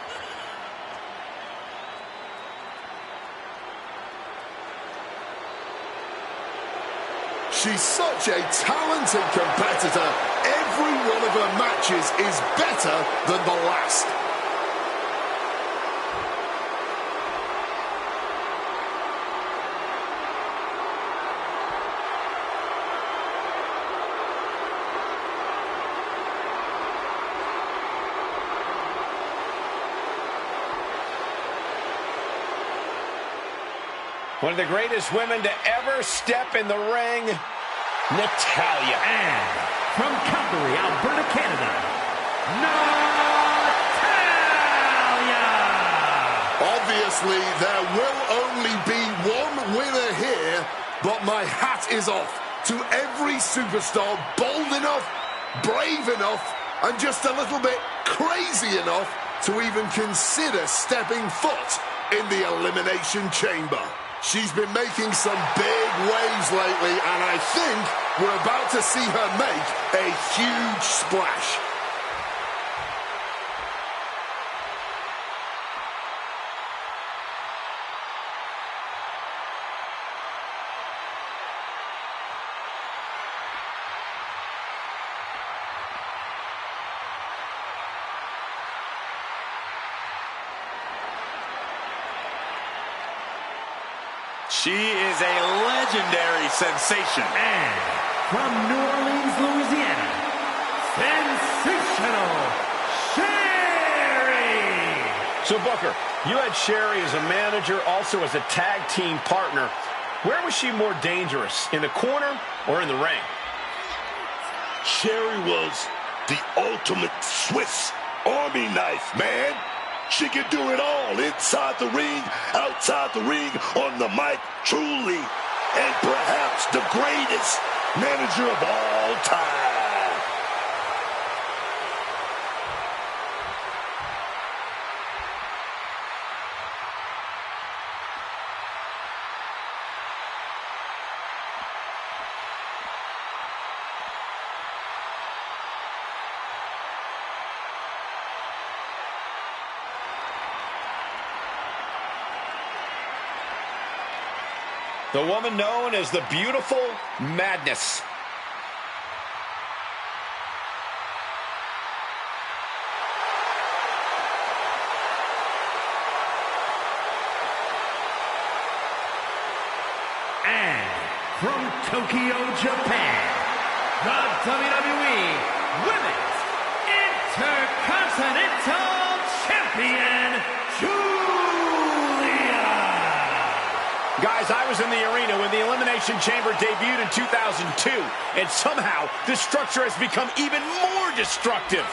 She's such a talented competitor. Every one of her matches is better than the last. One of the greatest women to ever step in the ring, Natalya. And from Calgary, Alberta, Canada, Natalya. Obviously, there will only be one winner here, but my hat is off to every superstar bold enough, brave enough, and just a little bit crazy enough to even consider stepping foot in the Elimination Chamber. She's been making some big waves lately, and I think we're about to see her make a huge splash. She is a legendary sensation. And from New Orleans, Louisiana, sensational Sherry. So, Booker, you had Sherry as a manager, also as a tag team partner. Where was she more dangerous, in the corner or in the ring? Sherry was the ultimate Swiss Army knife, man. She can do it all, inside the ring, outside the ring, on the mic, truly, and perhaps the greatest manager of all time. The woman known as the Beautiful Madness. And from Tokyo, Japan, the WWE Women's Intercontinental Champion, Julia. guys, I was in the arena when the Elimination Chamber debuted in 2002, and somehow this structure has become even more destructive.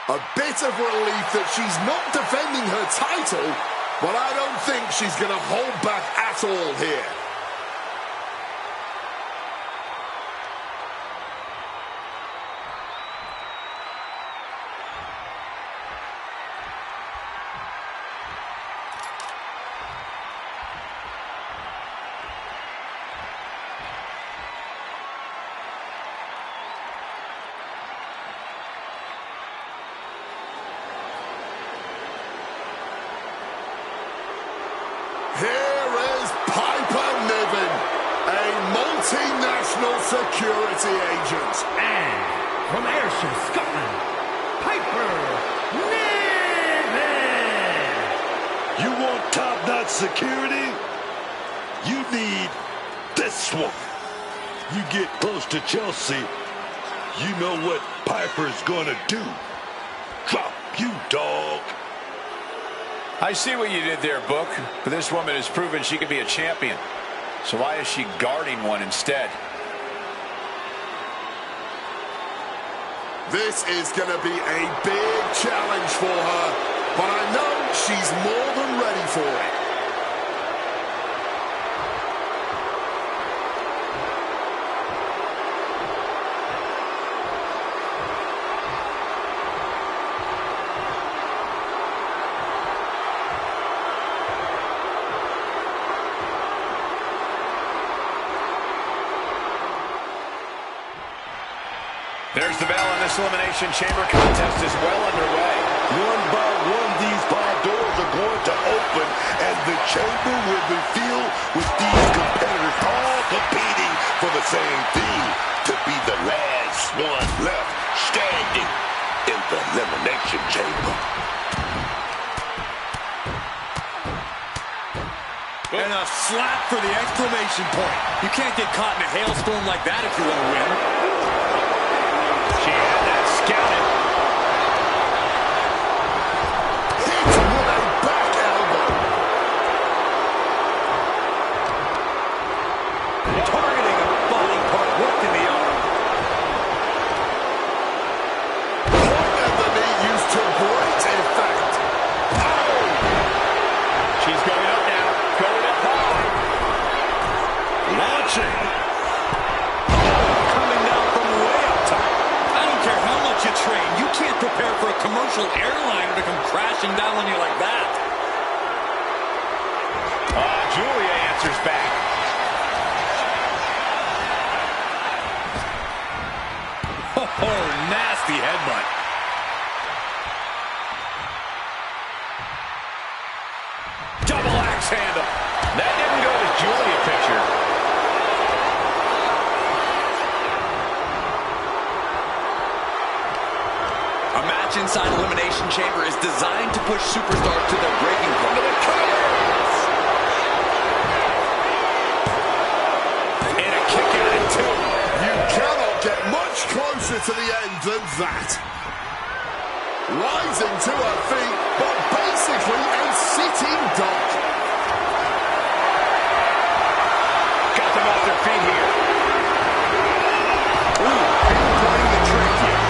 A bit of relief that she's not defending her title, but I don't think she's going to hold back at all here. Here is Piper Niven, a multinational security agent. And from Ayrshire, Scotland, Piper Niven! You want top-notch security? You need this one. You get close to Chelsea, you know what Piper's gonna do. Drop you, dog. I see what you did there, Book. But this woman has proven she can be a champion. So why is she guarding one instead? This is going to be a big challenge for her, but I know she's more than ready for it. There's the bell, and this Elimination Chamber contest is well underway. One by one, these 5 doors are going to open, and the chamber will be filled with these competitors all competing for the same thing, to be the last one left standing in the Elimination Chamber. And a slap for the exclamation point. You can't get caught in a hailstorm like that if you want to win. She had that scouted. Hit with a back elbow. Targeting a body part, worked in the arm. Point of the knee used to great effect. She's going up now. Going up high. Launching. Coming down from way up top. I don't care how much you train. You can't prepare for a commercial airliner to come crashing down on you like that. Julia answers back. Oh, nasty headbutt. Double axe handle. That didn't go as Julia pictured. A match inside Elimination Chamber is designed to push superstars to their breaking point. And a kick out at 2. You cannot get much closer to the end than that. Rising to her feet, but basically a sitting duck. Got them off their feet here. Ooh, playing the trick here.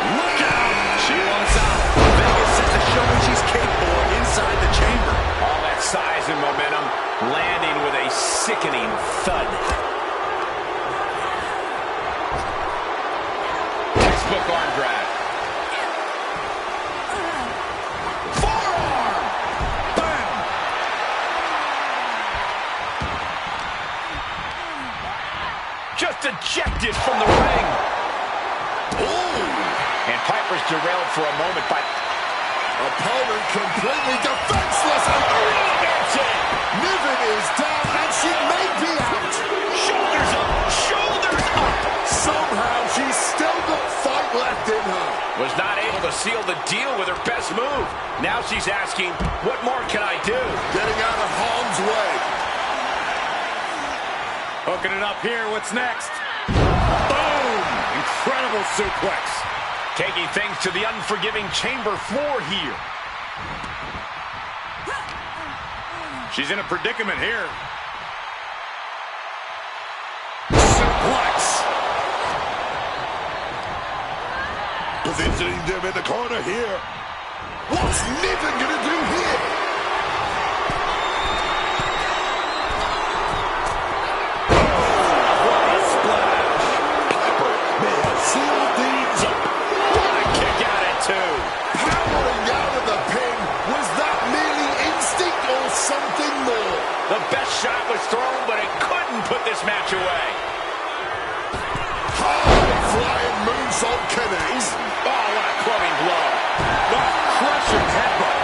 Look out! She wants out. Vegas set to show what she's capable of inside the chamber. All that size and momentum landing with a sickening thud. Textbook arm drag. Forearm! Bam! Just ejected from the ring. Ooh! And Piper's derailed for a moment by... Opponent completely defenseless. And That's it! Niven is down and she may be out. Shoulders up! Shoulders up! Somehow she's still got fight left in her. Was not able to seal the deal with her best move. Now she's asking, what more can I do? Getting out of harm's way. Hooking it up here. What's next? Boom! Incredible suplex. Taking things to the unforgiving chamber floor here. She's in a predicament here. Suplex. Positioning them in the corner here. What's Niven gonna do here? Oh, what a splash. Piper may have sealed things up. What a kick out at two. Powering out of the pin. Was that merely instinct or something more? The best shot was thrown, but it couldn't put this match away. High-flying moonsault connects. Oh, what a clubbing blow. What a crushing headbutt.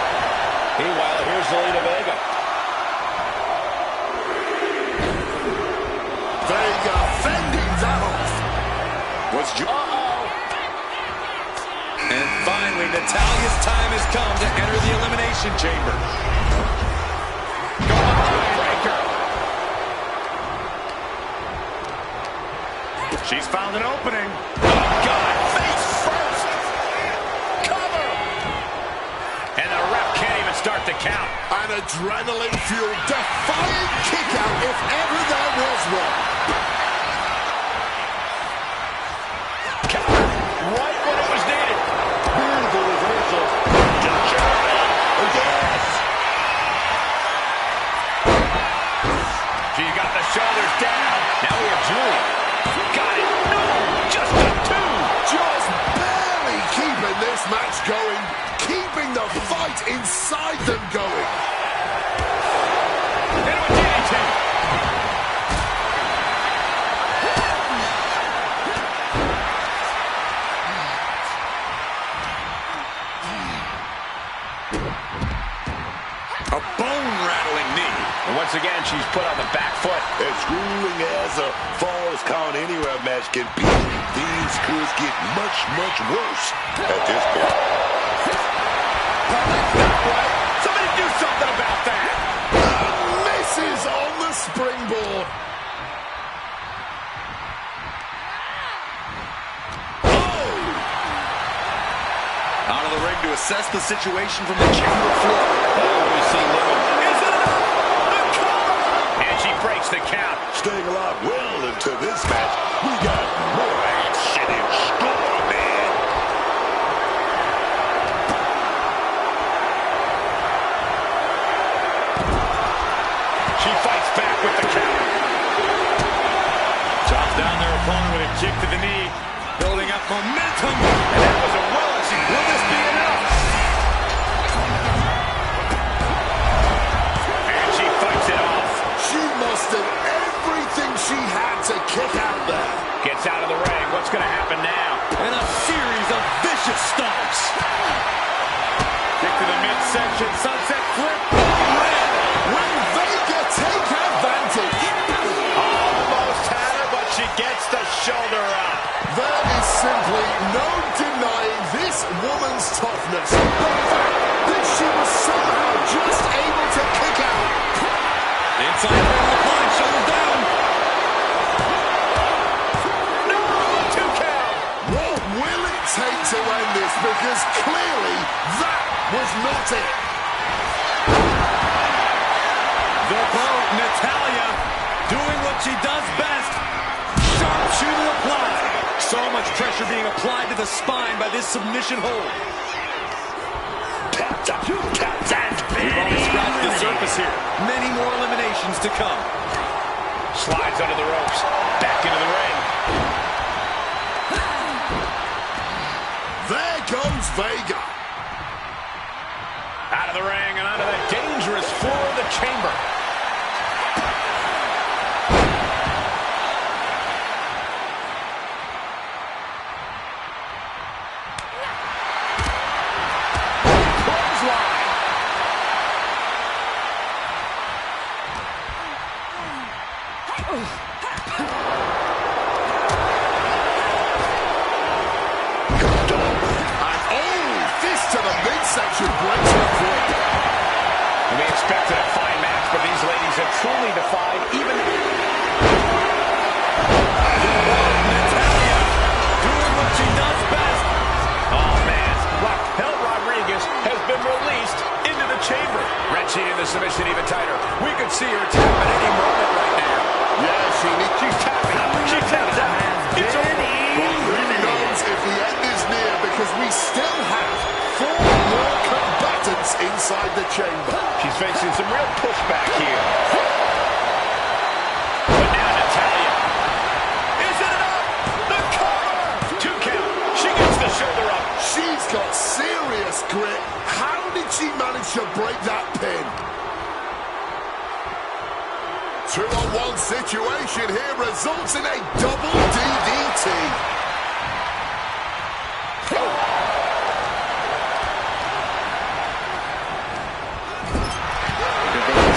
Meanwhile, here's Zelina Vega. Vega fending that off. And finally, Natalia's time has come to enter the Elimination Chamber. Go behind, breaker. She's found an opening. Oh, God, face first. Cover. And the ref can't even start the count. An adrenaline-fueled, defiant kick-out if ever there was one. Cover. Right when it was needed. Beautiful reversal. Yes. She got the shoulders down. Now we have Julia. Got it. No, just a two. Just barely keeping this match going. Keeping the fight inside them going. Into a DDT. A bone-rattling knee. And once again, she's put on the back foot. As grueling as a Falls Count Anywhere match can be, these could get much, much worse at this point. Somebody do something about that. Misses on the springboard. Out of the ring to assess the situation from the chamber floor. We see Lemon. Is it enough? The cover! And she breaks the count. Staying alive well into this match, we got more action in store, man. She fights back with the count. Chops down their opponent with a kick to the knee. Building up momentum. And that was a well-executed. Will this be enough? And she fights it off. She mustered everything she had to kick out there. Gets out of the ring. What's going to happen now? And a series of vicious stomps. Kick to the midsection. Sunset flip. Will Vega take advantage? Almost had her, but she gets the shoulder up. There is simply no denying this woman's toughness. The fact that she was somehow just able to kick out. Inside her on the punch. Shoulders down. No! 2 count! What will it take to end this? Because clearly that was not it. The boat, Natalya, doing what she does best. Sharpshooter applied. So much pressure being applied to the spine by this submission hold. We've only scratched the surface here. Many more eliminations to come. Slides under the ropes. Back into the ring. There goes Vega. Out of the ring and onto the dangerous floor of the chamber. only defied even... Natalia doing what she does best. Oh, man. Raquel Rodriguez has been released into the chamber. Wrenching in the submission even tighter. We could see her tap at any moment right now. Yeah, she's tapping out. She taps out. It's over. Well, who knows if the end is near, because we still have 4 more combatants inside the chamber. She's facing some real pushback here. But now Natalia. Is it enough? The cover! 2 count. She gets the shoulder up. She's got serious grit. How did she manage to break that pin? 2-on-1 situation here results in a double DDT.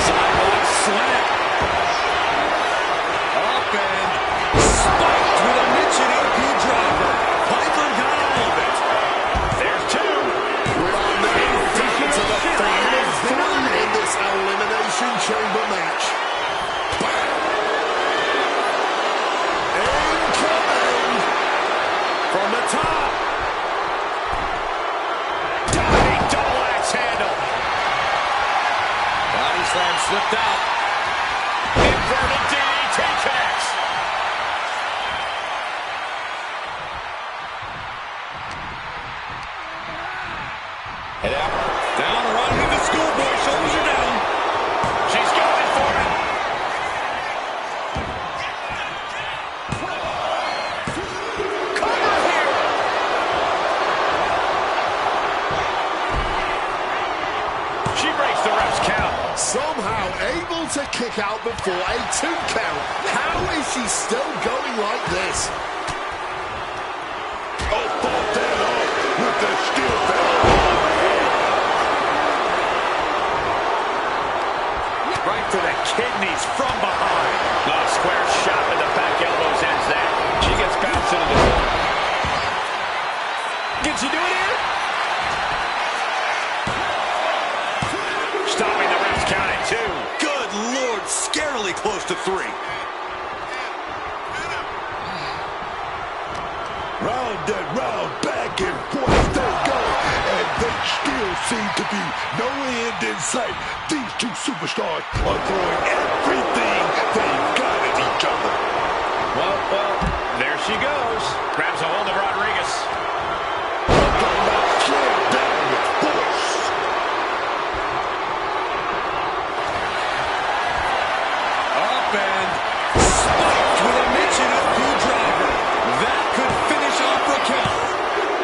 Sidewalk slam. Up and spiked with a Michinoku driver. Piper got all of it. There's 2. We are now down to the final 3 in this Elimination Chamber match. Incoming! From the top. Diving double axe handle. Body slam slipped out. Inverted DDT connects. Head out. Down, running into schoolboy. Shoulders are down. She's going for it. Cover here. She breaks the ref's count. Somehow able to kick out before a 2 count. How is she still going like this? Oh, fought that off with the steel belt. Right to the kidneys from behind. A square shot with the back elbows ends that. She gets bounced into the corner. Can she do it here? Stopping the ref's count at 2. Good Lord, scarily close to 3. Round and round, back and forth they go. And they still seem to be no end in sight. These 2 superstars are throwing everything they've got at each other. Well, there she goes. Grabs a hold of Rodriguez. Slam down with force. Up and spiked with a Michinoku driver. That could finish off Raquel.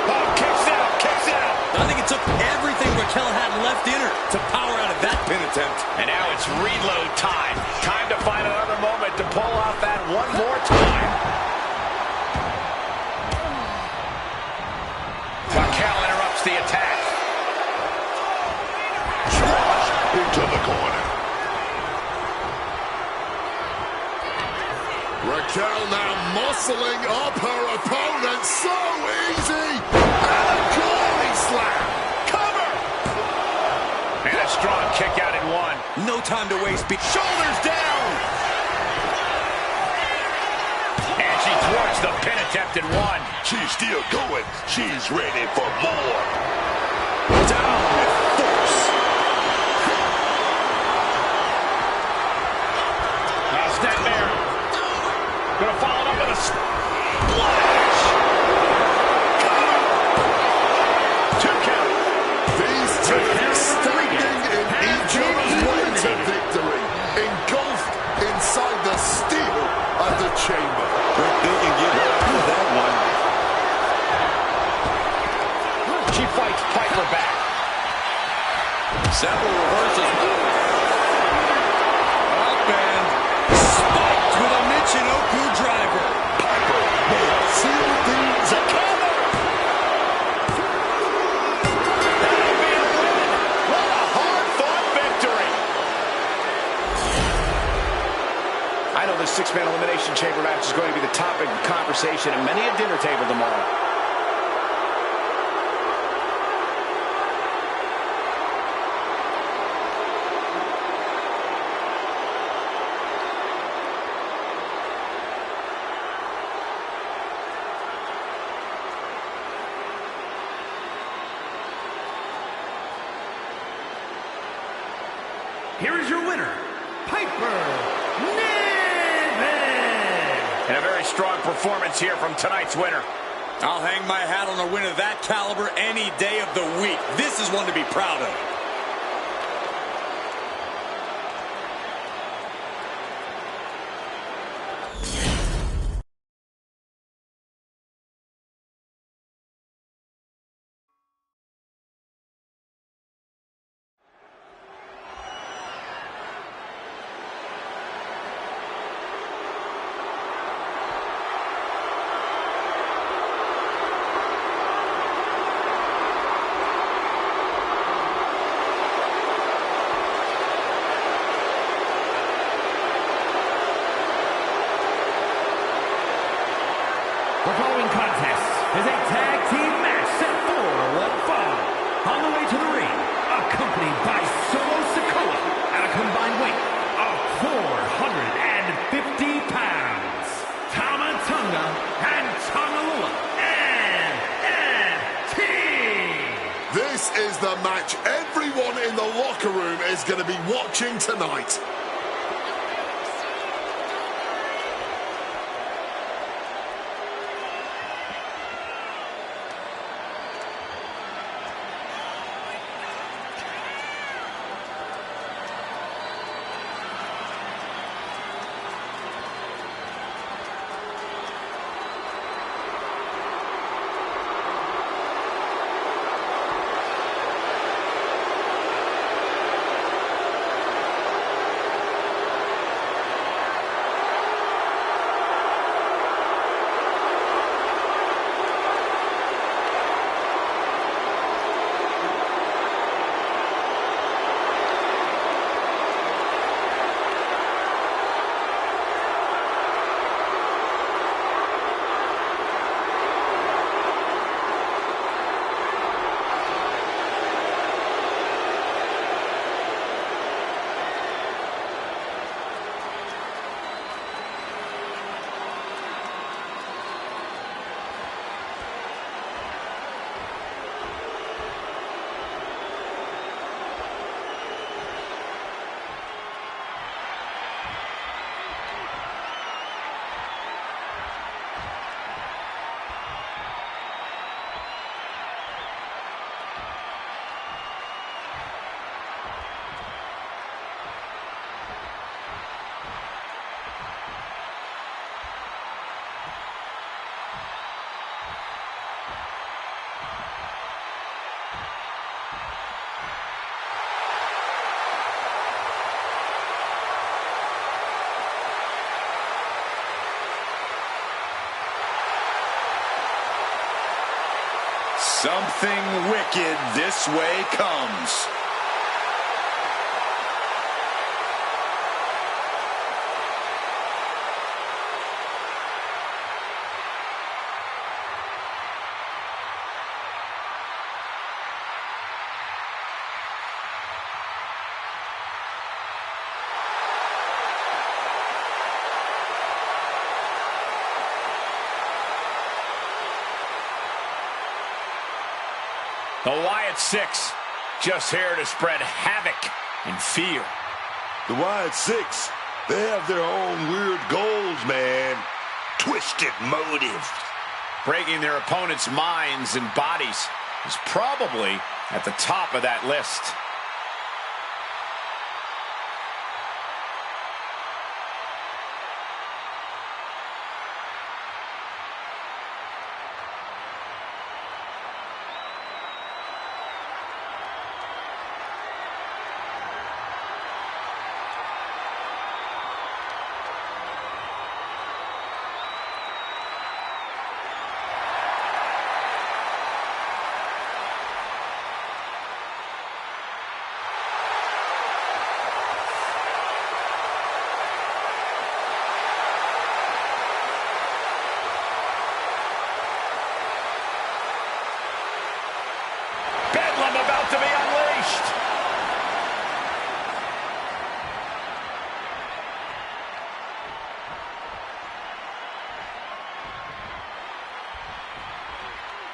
Oh, kicks out, kicks out. I think it took everything Raquel had left in her to power out of that pin attempt. And now it's reload time. Time to find another moment to pull off that one more time. Raquel interrupts the attack. Squash into the corner. Raquel now muscling up her opponent. So easy. And a glory slam. Cover! And a strong kick out in 1. No time to waste. Shoulders down! And she thwarts the pin attempt in 1. She's still going. She's ready for more. Down with force. Snapmare. Gonna follow it up with a splash! 2 count. These 2 standing in each other's way to victory. Engulfed inside the steel of the chamber. They can get through that one. She fights Piper back. Several reverses. Up and spiked with a Michinoku driver. Piper will seal things up. Cover! That'll be a win! What a hard-fought victory! I know this 6-man elimination chamber match is going to be the topic of conversation at many a dinner table tomorrow. is your winner, Piper Niven. And a very strong performance here from tonight's winner. I'll hang my hat on a win of that caliber any day of the week. This is one to be proud of. The following contest is a tag team match set for one fall. On the way to the ring, accompanied by Solo Sikoa at a combined weight of 450 pounds. Tama Tonga and Tongalua NXT. This is the match everyone in the locker room is going to be watching tonight. Something wicked this way comes. The Wyatt Six just here to spread havoc and fear. The Wyatt Six, they have their own weird goals, man. Twisted motives. Breaking their opponents' minds and bodies is probably at the top of that list. About to be unleashed.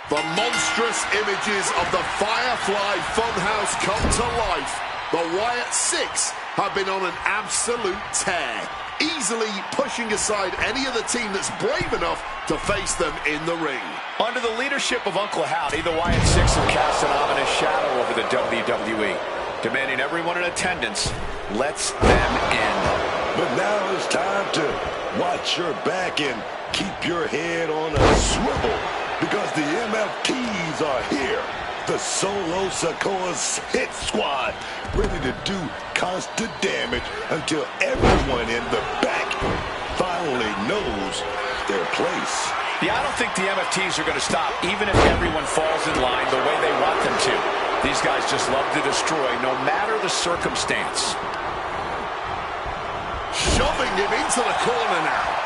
The monstrous images of the Firefly Funhouse come to life. The Wyatt Six have been on an absolute tear, easily pushing aside any other team that's brave enough to face them in the ring. Under the leadership of Uncle Howdy, the Wyatt Six have cast an ominous shadow over the WWE, demanding everyone in attendance lets them in. But now it's time to watch your back and keep your head on a swivel, because the MFTs are here. The Solo Sikoa's hit squad, ready to do constant damage until everyone in the back finally knows their place. Yeah, I don't think the MFTs are going to stop, even if everyone falls in line the way they want them to. These guys just love to destroy, no matter the circumstance. Shoving him into the corner now.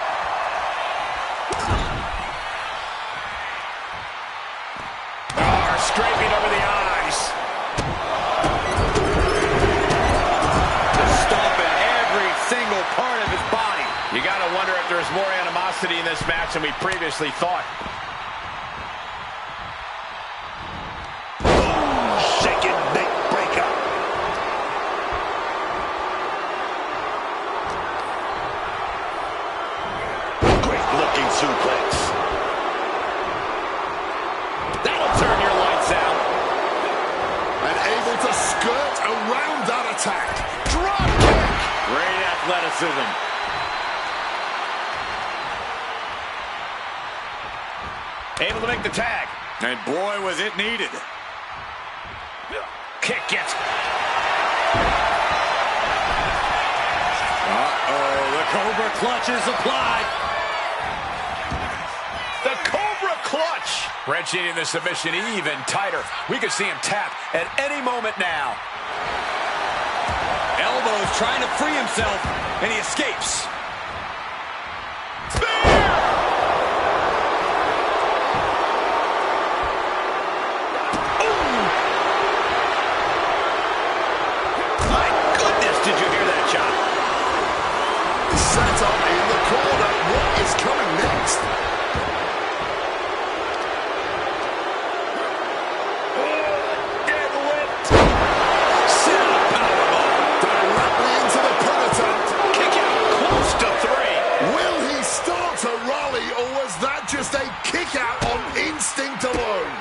Scraping over the eyes. Just stomping every single part of his body. You got to wonder if there's more animosity in this match than we previously thought. Boom! Shaking neck breaker. Great looking suplex. That'll turn your lights out. And able to skirt around that attack. Drop kick. Great athleticism. Able to make the tag. And boy, was it needed. Kick gets. Uh-oh, the Cobra clutch is applied. The Cobra clutch. Wrenching in the submission even tighter. We could see him tap at any moment now. Elbows trying to free himself, and he escapes. Did you hear that, John? Set up in the corner. What is coming next? Deadlift. Set up powerbomb. Directly into the pin attempt. Kick out close to 3. Will he start to rally, or was that just a kick out on instinct alone?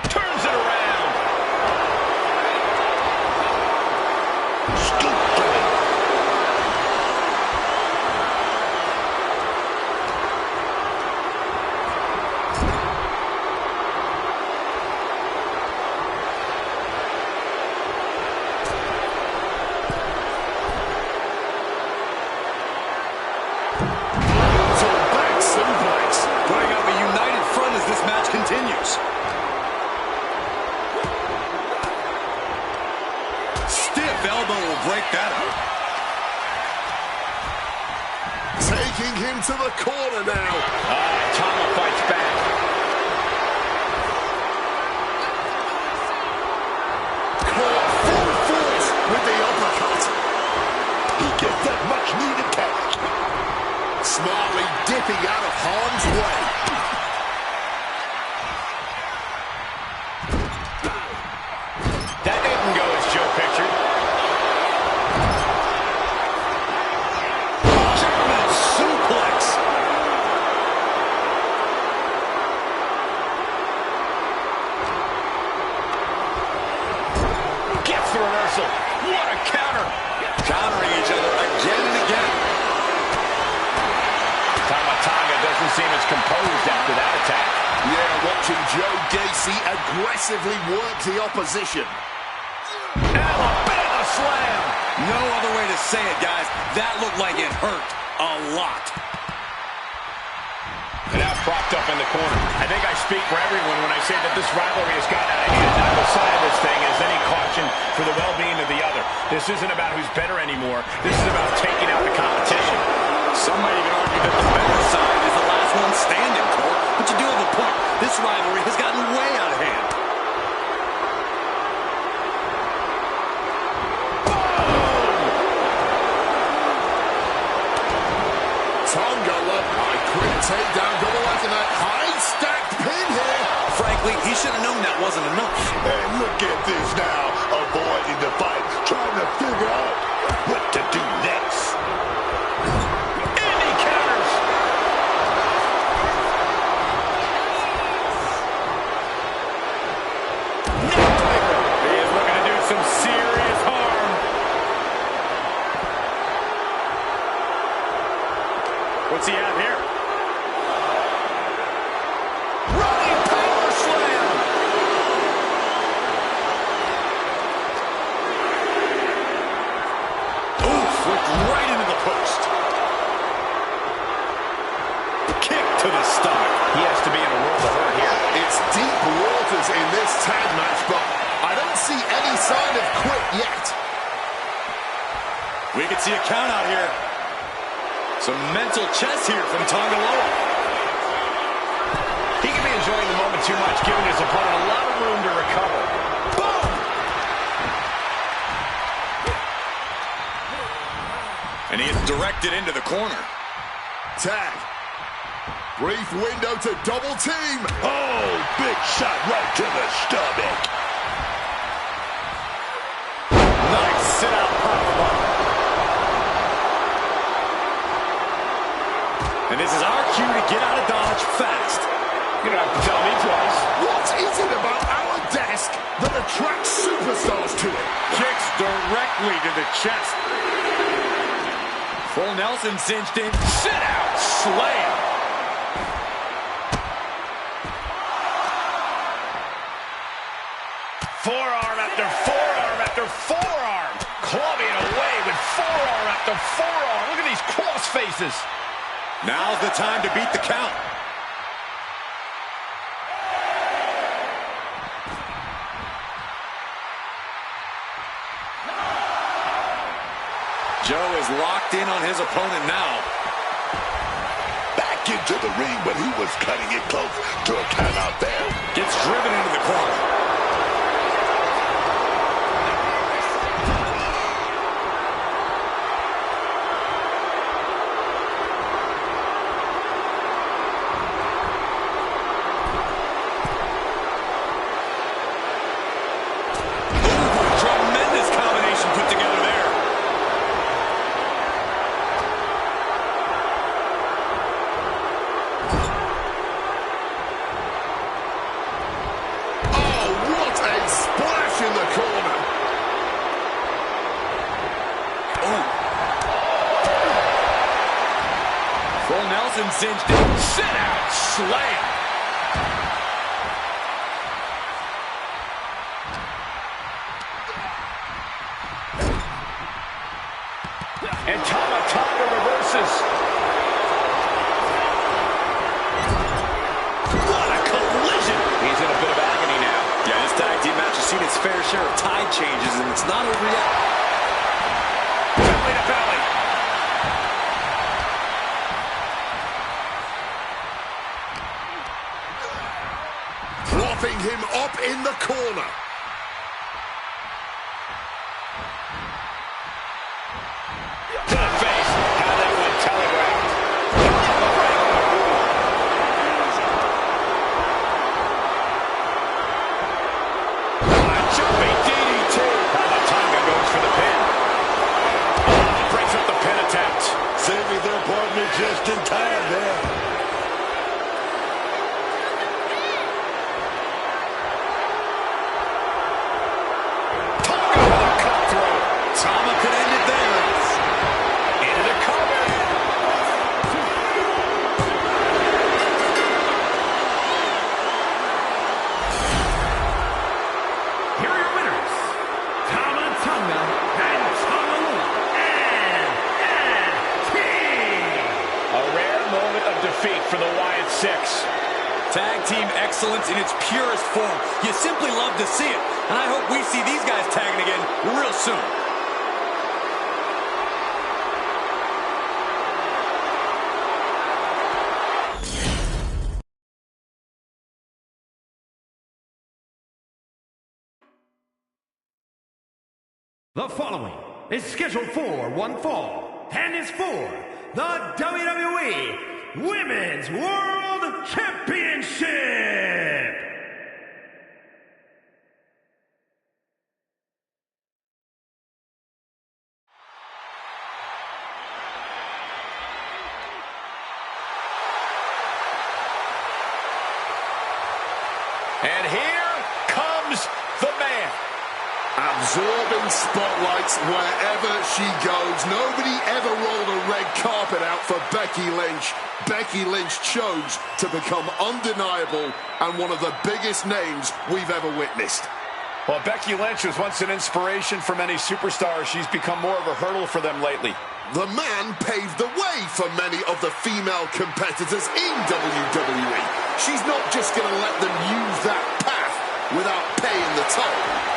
Turns it around. Continues. Stiff elbow will break that up. Taking him to the corner now. Tama fights back. Caught full force with the uppercut. He gets that much needed cash. Smartly dipping out of harm's way. That didn't go as Joe pictured. German suplex. Gets the reversal. What a counter. Countering each other again and again. Tama doesn't seem as composed after that attack. Yeah, watching Joe Gacy aggressively work the opposition. Alabama slam. No other way to say it, guys. That looked like it hurt a lot. And now propped up in the corner. I think I speak for everyone when I say that this rivalry has gotten out of hand. Neither side of this thing has any caution for the well-being of the other. This isn't about who's better anymore. This is about taking out the competition. Some might even argue that the better side is the last one standing, Cole. But you do have a point. This rivalry has gotten way out of hand. Tonga up. Quick takedown. Double after that. High stacked pin here. Frankly, he should have known that wasn't enough. And look at this now. Avoiding the fight. Trying to figure out What's he at here? Running power slam. Oof, looked right into the post. Kick to the stomach. He has to be in a world of hurt here. It's deep waters in this tag match, but I don't see any sign of quit yet. We could see a count out here. Some mental chess here from Tongaloa. He can be enjoying the moment too much, giving his opponent a lot of room to recover. Boom! And he is directed into the corner. Tag. Brief window to double team. Oh, big shot right to the stomach. Nice sit-out powerbomb. And this is our cue to get out of Dodge fast. You don't have to tell me twice. What is it about our desk that attracts superstars to it? Kicks directly to the chest. Full Nelson cinched in. Sit out slam. Forearm after forearm after forearm. Clubbing away with forearm after forearm. Look at these cross faces. Now's the time to beat the count. Joe is locked in on his opponent now. Back into the ring, but he was cutting it close to a count out there. Gets driven into the corner. Nelson cinched in. Sit out slam. And Tama reverses. What a collision. He's in a bit of agony now. Yeah, this tag team match has seen its fair share of tide changes, and it's not over yet. Belly to belly. Propping him up in the corner. To the face. How that went telegraphed. A jumping DDT. Tonga goes for the pin. Breaks up the pin attempt. Saving their partner just in time there. Tama could end it there. Into the cover. Here are your winners, Tama Tonga and Tongaloa and A rare moment of defeat for the Wyatt Six. Tag team excellence in its purest form. You simply love to see it. And I hope we see these guys tagging again real soon. The following is scheduled for one fall and is for the WWE Women's World Championship. And here comes the man. Absorbing spotlights wherever she goes. Nobody ever rolled a red carpet out for Becky Lynch. Becky Lynch chose to become undeniable and one of the biggest names we've ever witnessed. Well, Becky Lynch was once an inspiration for many superstars. She's become more of a hurdle for them lately. The man paved the way for many of the female competitors in WWE. She's not just going to let them use that path without paying the toll.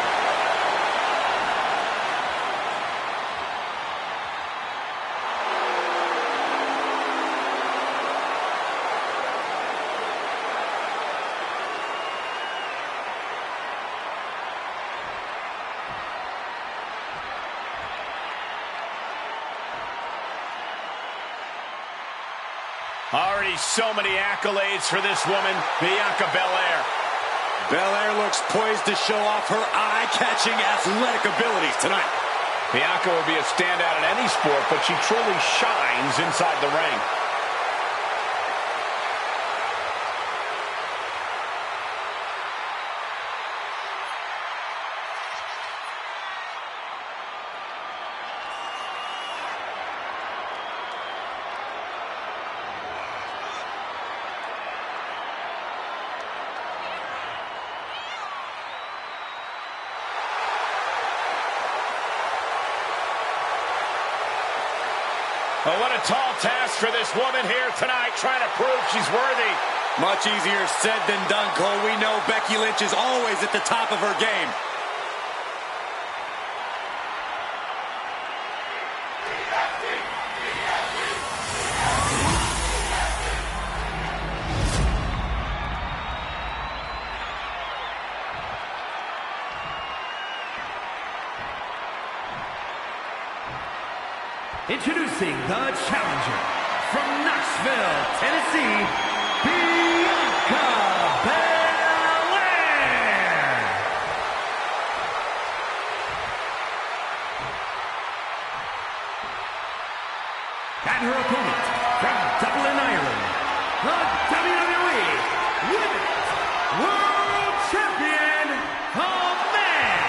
Already so many accolades for this woman, Bianca Belair. Belair looks poised to show off her eye-catching athletic abilities tonight. Bianca would be a standout in any sport, but she truly shines inside the ring. Well, what a tall task for this woman here tonight, trying to prove she's worthy. Much easier said than done, Cole. We know Becky Lynch is always at the top of her game. Introducing the challenger from Knoxville, Tennessee, Bianca Belair. And her opponent from Dublin, Ireland, the WWE Women's World Champion of Men,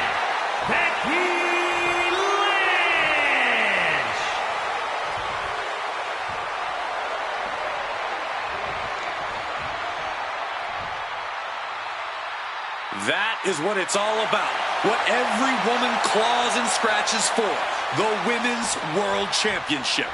Becky. That is what it's all about. What every woman claws and scratches for. The Women's World Championship.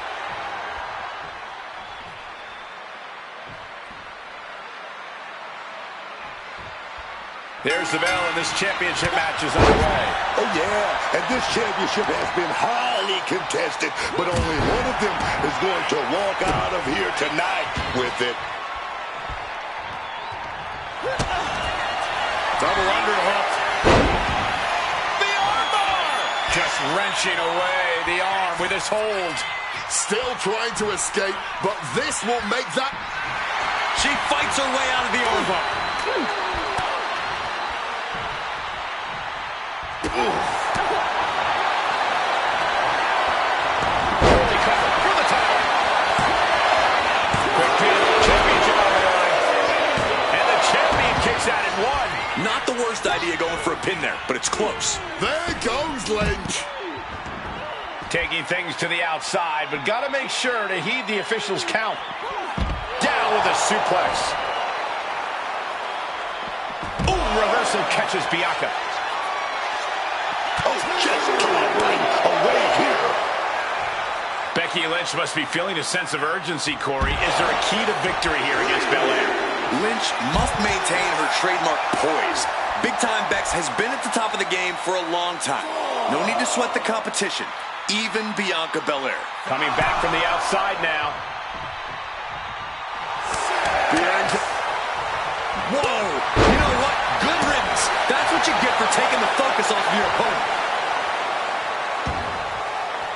There's the bell, and this championship match is underway. Oh, yeah, and this championship has been highly contested, but only one of them is going to walk out of here tonight with it. Double underhook. The armbar! Just wrenching away the arm with his hold. Still trying to escape, but this will make that. She fights her way out of the armbar. Early cover for the title. Quick pin, championship on the line. And the champion kicks out in one. Not the worst idea going for a pin there, but it's close. There goes Lynch. Taking things to the outside, but got to make sure to heed the official's count. Down with a suplex. Ooh, reversal catches Bianca. Oh, just clambering away here. Becky Lynch must be feeling a sense of urgency, Corey. Is there a key to victory here against Belair? Lynch must maintain her trademark poise. Big Time Bex has been at the top of the game for a long time. No need to sweat the competition, even Bianca Belair. Coming back from the outside now. Bianca. Whoa! You know what? Good riddance. That's what you get for taking the focus off of your opponent.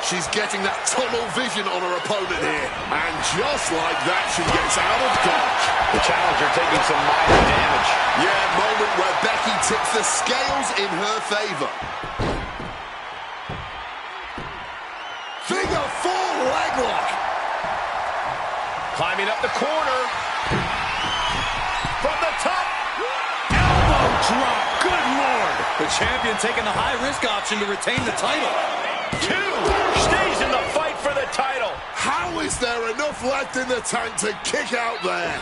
She's getting that tunnel vision on her opponent here. And just like that, she gets out of dodge. The challenger taking some minor damage. Yeah, moment where Becky tips the scales in her favor. Figure four leg lock. Climbing up the corner. From the top. Elbow drop. Good Lord. The The champion taking the high-risk option to retain the title. 2 stays in the fight for the title. How is there enough left in the tank to kick out there?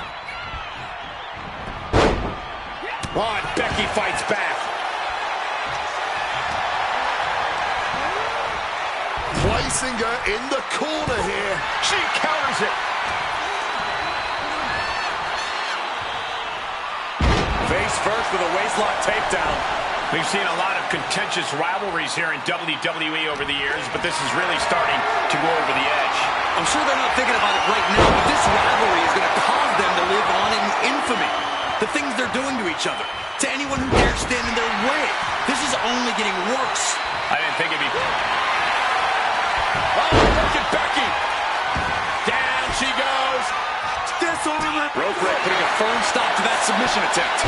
Oh, and Becky fights back. Placing her in the corner here. She counters it. Face first with a waistlock takedown. We've seen a lot of contentious rivalries here in WWE over the years, but this is really starting to go over the edge. I'm sure they're not thinking about it right now, but this rivalry is going to cause them to live on in infamy. The things they're doing to each other, to anyone who dares stand in their way. This is only getting worse. I didn't think it'd be... Oh, look at Becky. Down she goes. Rope break putting a firm stop to that submission attempt.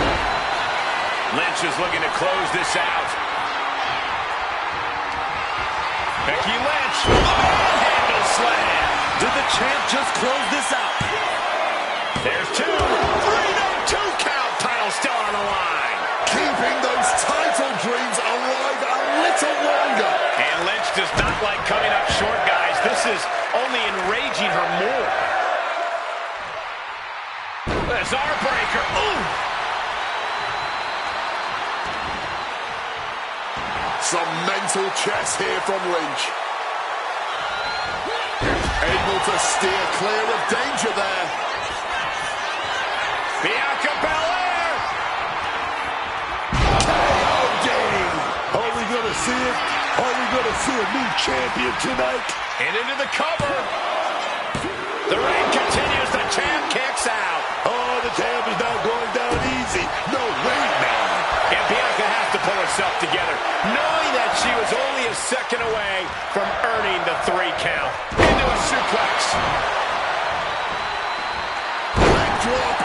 Lynch is looking to close this out. Becky Lynch. Handle slam. Did the champ just close this out? There's 2. 3, no, 2 count. Title still on the line. Keeping those title dreams alive a little longer. And Lynch does not like coming up short, guys. This is only enraging her more. There's our breaker. Ooh! Some mental chess here from Lynch. Able to steer clear of danger there. Bianca Belair! KOD! Are we going to see it? Are we going to see a new champion tonight? And into the cover. The reign continues. The champ kicks out. Oh, the champ is not going down easy. No way, man. And Bianca has to pull herself together, knowing that she was only a second away from earning the 3 count. Into a suplex. Leg drop.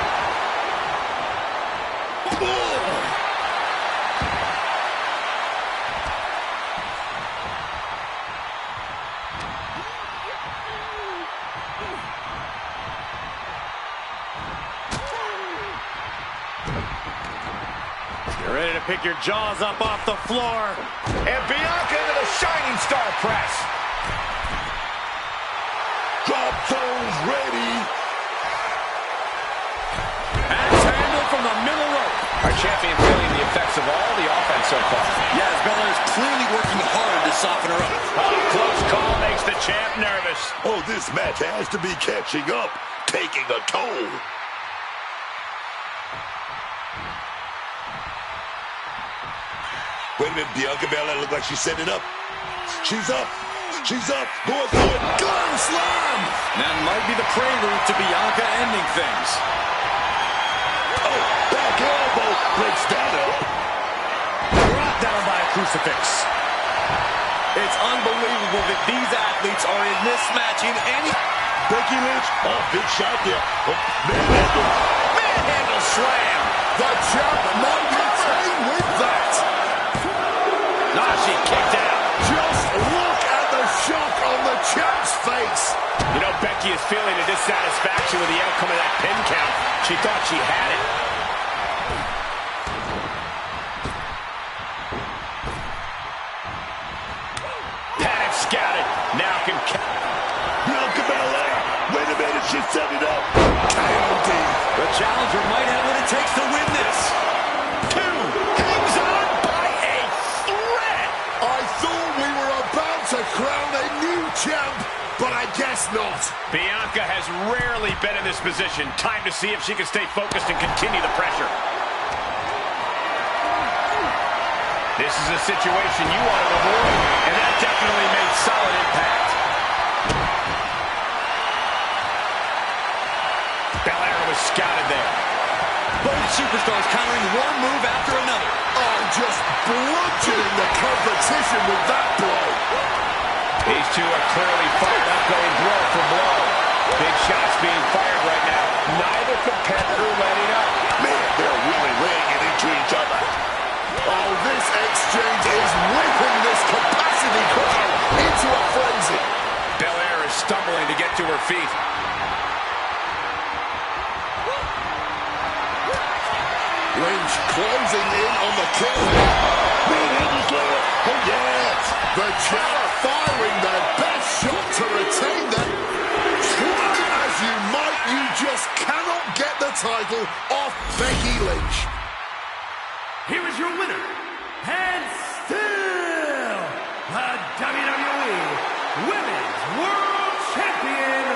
You're ready to pick your jaws up off the floor. And Bianca into the Shining Star Press. Drop zones ready. Axe handle from the middle rope. Our champion feeling the effects of all the offense so far. Yes, Belair is clearly working hard to soften her up. Close call makes the champ nervous. Oh, this match has to be catching up, taking a toll. Wait a minute, Bianca Belair look like she's setting up. She's up. She's up. Going for it. Glam slam. That might be the prelude to Bianca ending things. Oh, back elbow breaks that up. Brought down by a crucifix. It's unbelievable that these athletes are in this match in any... Becky Lynch. Oh, big shot there. Oh, manhandle. Manhandle slam. The champ might retain with that. Nah, she kicked out. Just look at the shock on the champ's face. You know, Becky is feeling a dissatisfaction with the outcome of that pin count. She thought she had it. Panic scouted. Now can... Bianca Belair. Wait a minute, she's setting up. KOD. The challenger might have what it takes to win this. 2 hangs on by a thread. I thought we were about to crown a new champ, but I guess not. Bianca has rarely been in this position. Time to see if she can stay focused and continue the pressure. This is a situation you want to avoid, and that definitely made solid impact. Belair was scouted there. Both superstars countering one move after another. Oh, just bludgeoning the competition with that blow. These two are clearly fired up, going blow for blow. Big shots being fired right now. Neither competitor letting up. Man, they're really laying it into each other. Oh, this exchange is whipping this capacity crowd into a frenzy. Belair is stumbling to get to her feet. Lynch closing in on the kill. Oh, yes. The Jabber firing their best shot to retain that. Try as you might, you just cannot get the title off Becky Lynch. Here is your winner, and still the WWE Women's World Champion,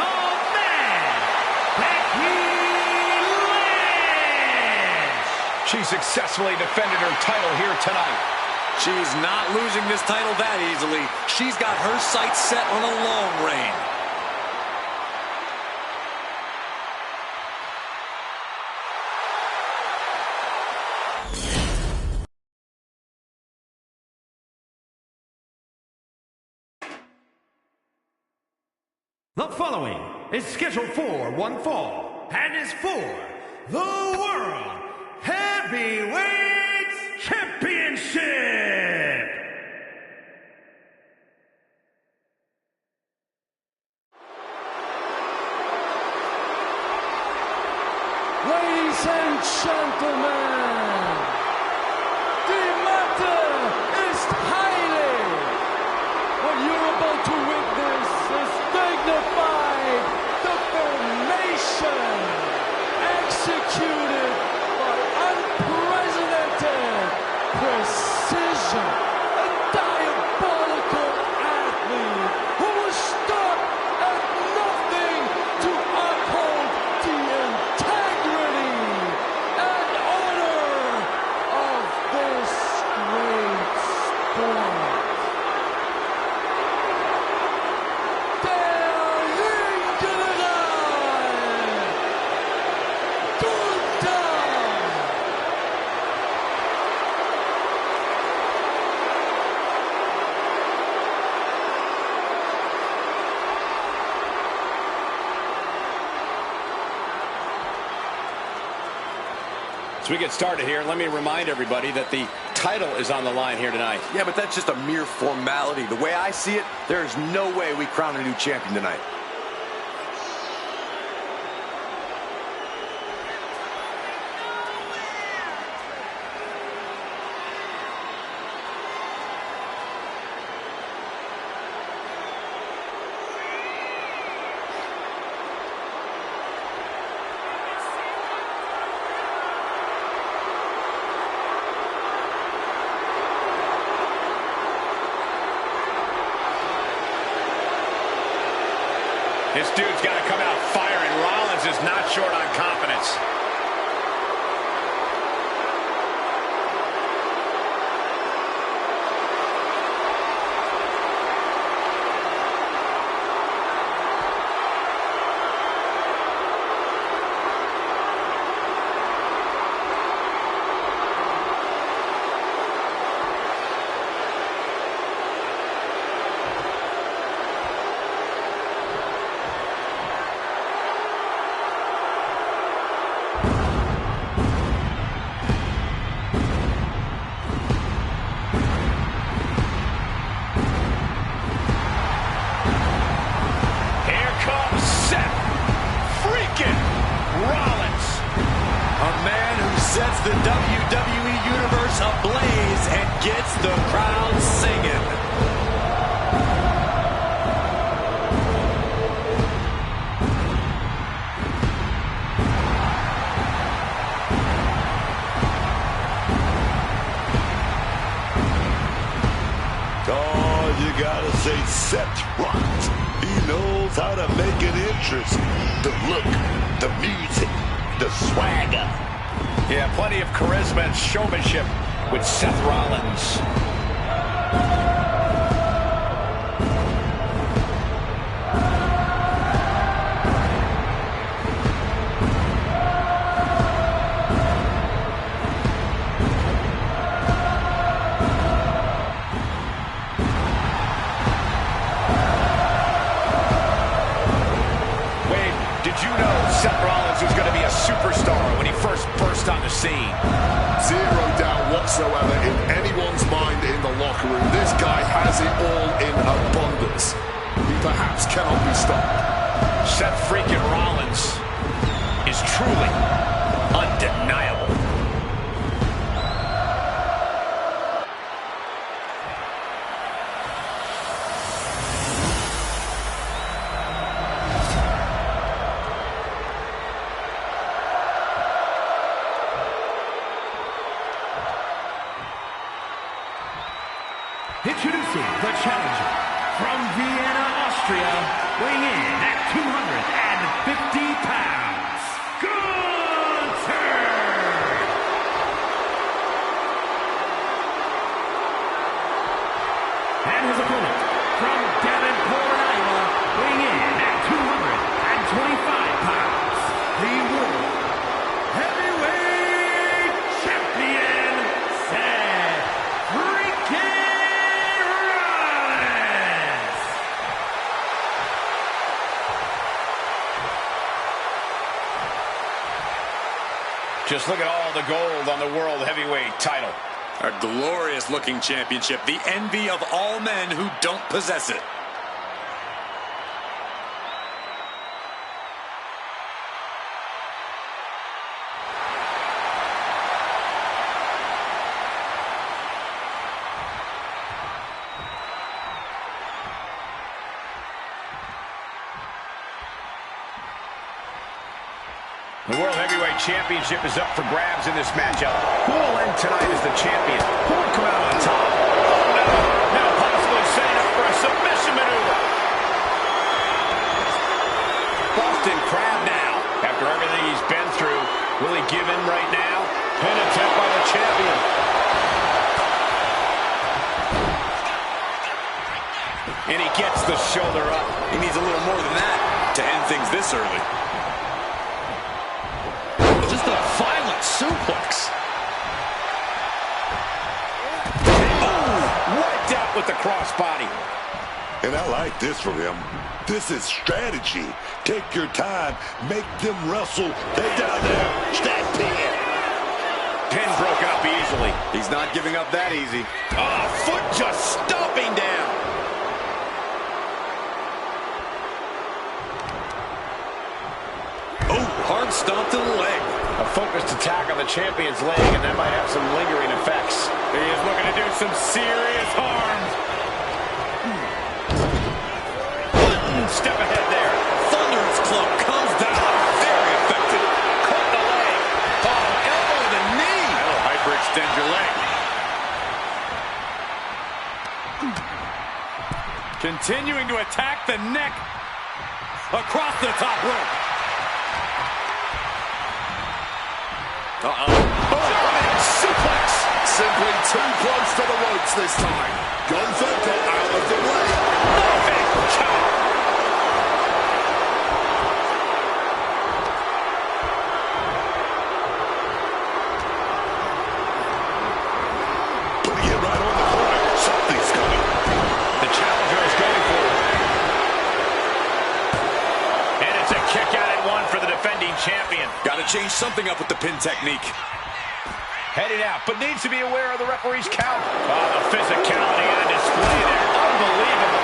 the Man, Becky Lynch. She successfully defended her title here tonight. She's not losing this title that easily. She's got her sights set on a long reign. The following is scheduled for one fall and is for the World Heavyweight Championship. Ladies and gentlemen, the matter is highly. What you're about to witness is dignified defamation executed by unprecedented precision. A diabolical athlete who will stop at nothing to uphold the integrity and honor of this great sport. As we get started here, let me remind everybody that the title is on the line here tonight. Yeah, but that's just a mere formality. The way I see it, there is no way we crown a new champion tonight. This dude's got to come out firing. Rollins is not short on confidence. Sets the WWE Universe ablaze and gets the crowd singing. Oh, you gotta say Seth Rollins. He knows how to make it interesting. The look, the music, the swagger. Yeah, plenty of charisma and showmanship with Seth Rollins. Wade, did you know Seth Rollins was going to be a superstar when he first burst on the scene? Zero doubt whatsoever in anyone's mind in the locker room. This guy has it all in abundance. He perhaps cannot be stopped. Seth freaking Rollins is truly undeniable. Just look at all the gold on the World Heavyweight title. A glorious-looking championship, the envy of all men who don't possess it. The World Heavyweight Championship is up for grabs in this matchup. Who will end tonight as the champion? Who will come out on top? Oh, no. Now possibly setting up for a submission maneuver. Boston Crab now. After everything he's been through, will he give in right now? Pin attempt by the champion. And he gets the shoulder up. He needs a little more than that to end things this early. Just a violent suplex. Oh, wiped out with the crossbody. And I like this from him. This is strategy. Take your time. Make them wrestle. They down there. Stack pin. Pin broken up easily. He's not giving up that easy. Ah, foot just stomping down. Oh, hard stomp to the leg. A focused attack on the champion's leg, and that might have some lingering effects. He is looking to do some serious harm. Step ahead there. Thunderous club comes down. Very effective. Caught the leg. Oh, elbow to the knee. That'll hyperextend your leg. Continuing to attack the neck. Across the top rope. German suplex. Simply too close to the ropes this time. Gunther got out of the way. Big chop. Putting it right on the corner. Something's coming. The challenger is going for it. And it's a kick out at one for the defending champion. Got to change something up with the pin technique. Headed out, but needs to be aware of the referee's count. Oh, the physicality on display there. Unbelievable.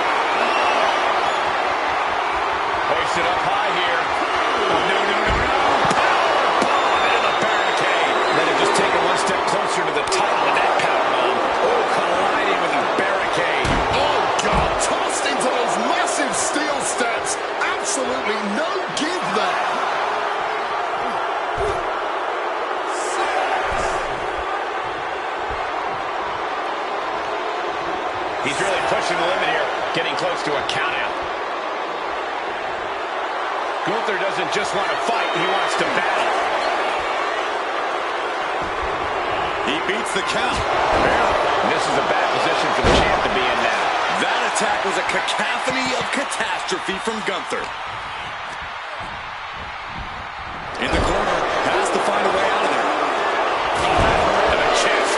Hoisted up high here. Oh, no. Power bomb into the barricade. Let him just take it one step closer to the title with that power bomb. Oh, colliding with the barricade. Oh, God. Tossed into those massive steel steps. Absolutely no give there. He's really pushing the limit here, getting close to a countout. Gunther doesn't just want to fight, he wants to battle. He beats the count. This is a bad position for the champ to be in now. That attack was a cacophony of catastrophe from Gunther. In the corner, has to find a way out of there. To the chest.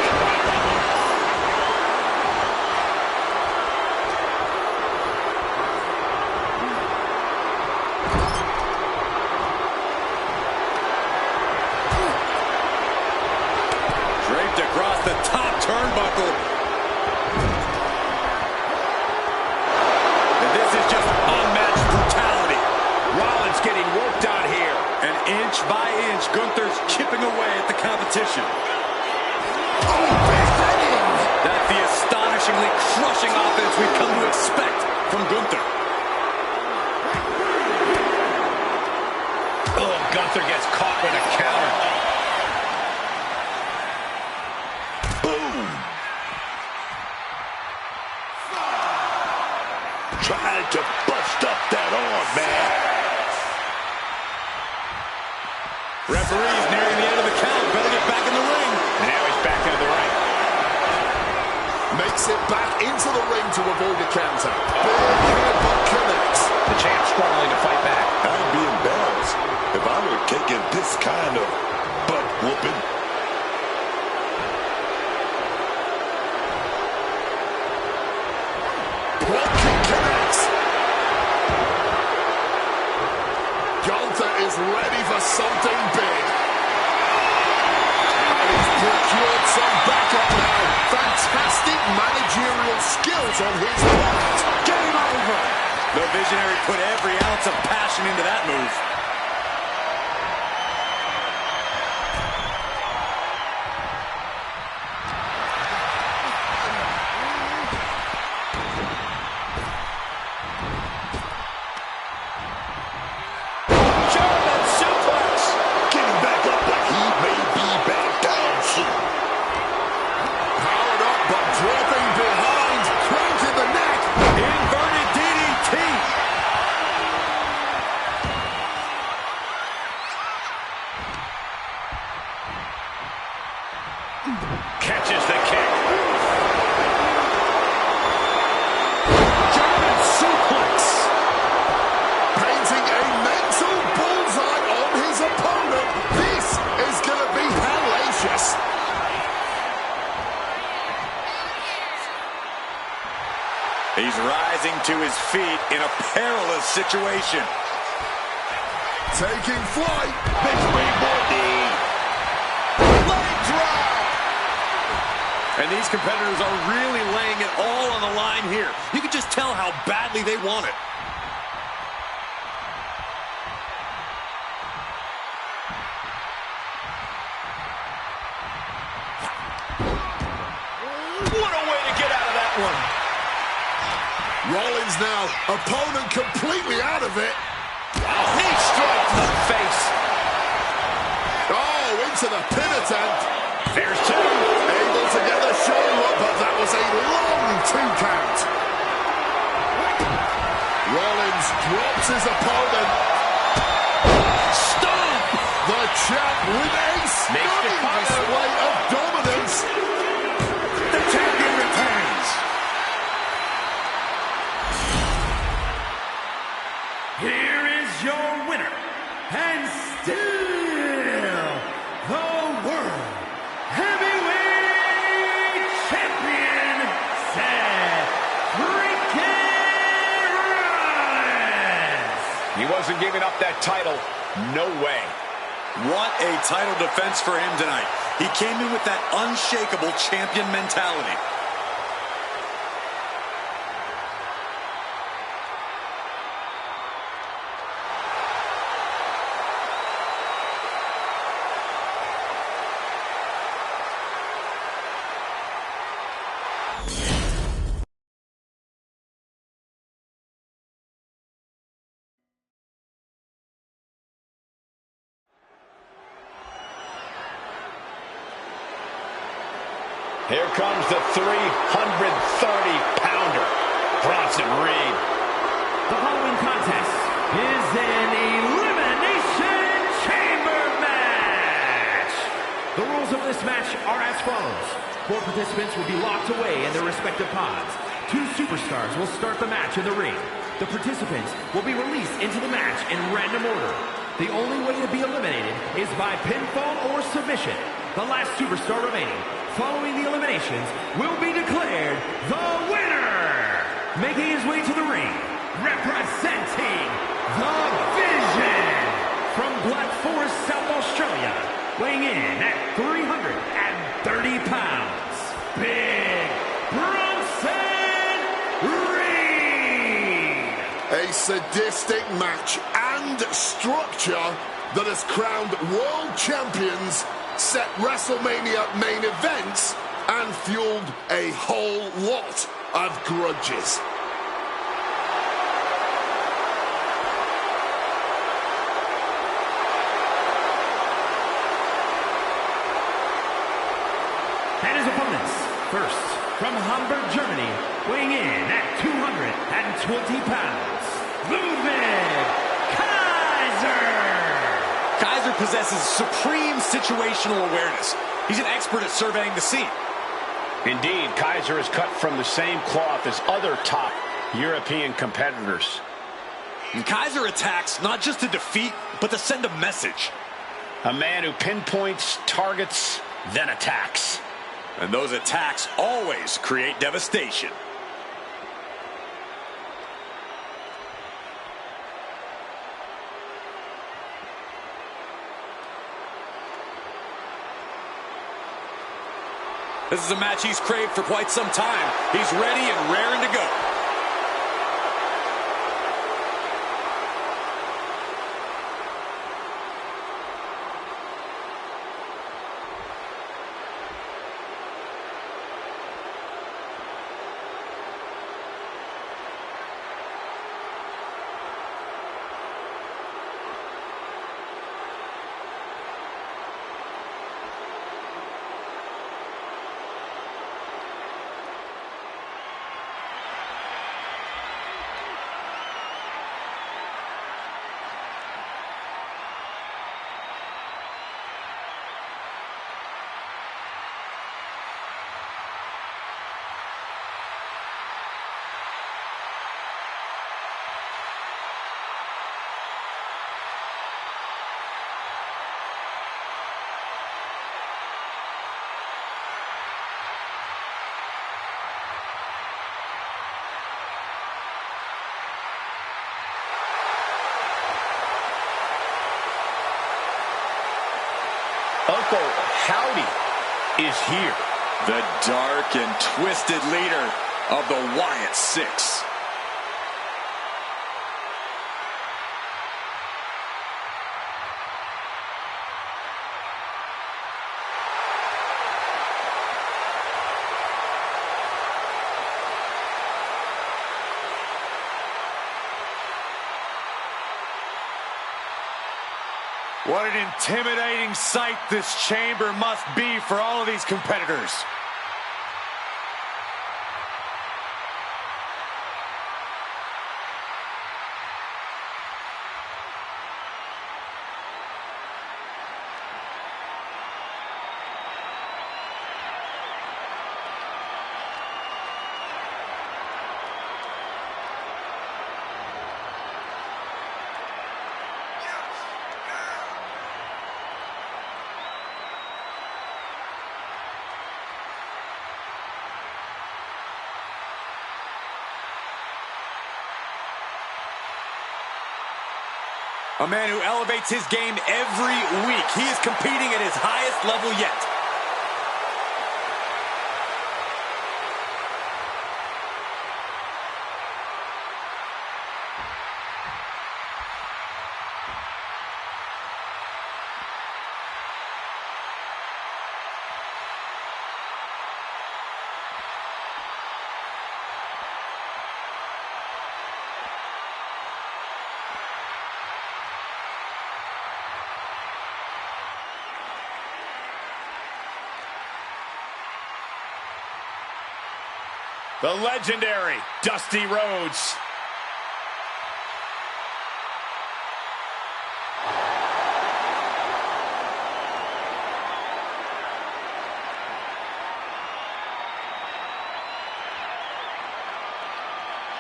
Draped across the top turnbuckle. And this is just unmatched brutality. Rollins getting worked on here. And inch by inch, Gunther's chipping away at the competition. That's the astonishingly crushing offense we've come to expect from Gunther. Oh, Gunther gets caught with a counter. Boom. Trying to bust up that arm, man. Referee's nearing the end of the count. Better get back in the ring. And now he's back into the ring. Makes it back into the ring to avoid a counter. Big headbutt connects. The champ struggling to fight back. I'd be embarrassed if I were taking this kind of butt whooping. Block kick connects. Gunther is ready for something big. spot now. Fantastic managerial skills on his part. Game over. The Visionary put every ounce of passion into that move. Catches the kick. German suplex. Painting a mental bullseye on his opponent. This is going to be hellacious. He's rising to his feet in a perilous situation. Taking flight. Big springboard. And these competitors are really laying it all on the line here. You can just tell how badly they want it. What a way to get out of that one. Rollins now, opponent completely out of it. Knee strike to the face. Oh, into the pin attempt. There's two. Able to get the shoulder up, but that was a long 2 count. Rollins drops his opponent. Stop! The champ with a stunning display of dominance. The champion returns. Here is your winner, and still the world heavyweight champion, Seth freaking Rollins. He wasn't giving up that title. No way. What a title defense for him tonight. He came in with that unshakable champion mentality. Here comes the 330-pounder, Bronson Reed. The following contest is an Elimination Chamber match. The rules of this match are as follows. 4 participants will be locked away in their respective pods. 2 superstars will start the match in the ring. The participants will be released into the match in random order. The only way to be eliminated is by pinfall or submission. The last superstar remaining following the eliminations will be declared the winner. Making his way to the ring, representing the Vision from Black Forest, South Australia, weighing in at 330 pounds, Big Bronson Reed. A sadistic match and structure that has crowned world champions, set WrestleMania main events, and fueled a whole lot of grudges. And his opponents, first, from Hamburg, Germany, weighing in at 220 pounds, Ludwig Kaiser. Kaiser possesses supreme situational awareness. He's an expert at surveying the scene. Indeed, Kaiser is cut from the same cloth as other top European competitors. And Kaiser attacks not just to defeat, but to send a message. A man who pinpoints, targets, then attacks. And those attacks always create devastation. This is a match he's craved for quite some time. He's ready and raring to go. Uncle Howdy is here. The dark and twisted leader of the Wyatt Six. What an intimidating sight this chamber must be for all of these competitors. A man who elevates his game every week. He is competing at his highest level yet. The legendary Dusty Rhodes.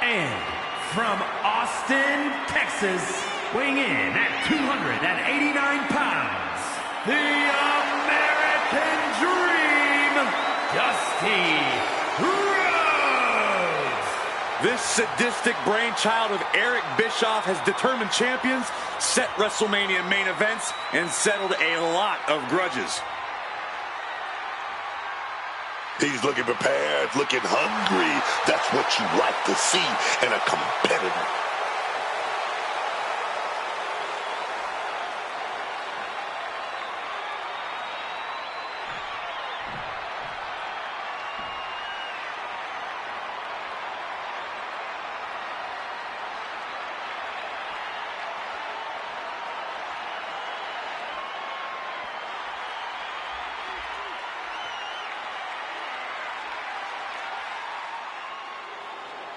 And from Austin, Texas, weighing in at 289 pounds, the American Dream, Dusty Rhodes. This sadistic brainchild of Eric Bischoff has determined champions, set WrestleMania main events, and settled a lot of grudges. He's looking prepared, looking hungry. That's what you like to see in a competitor.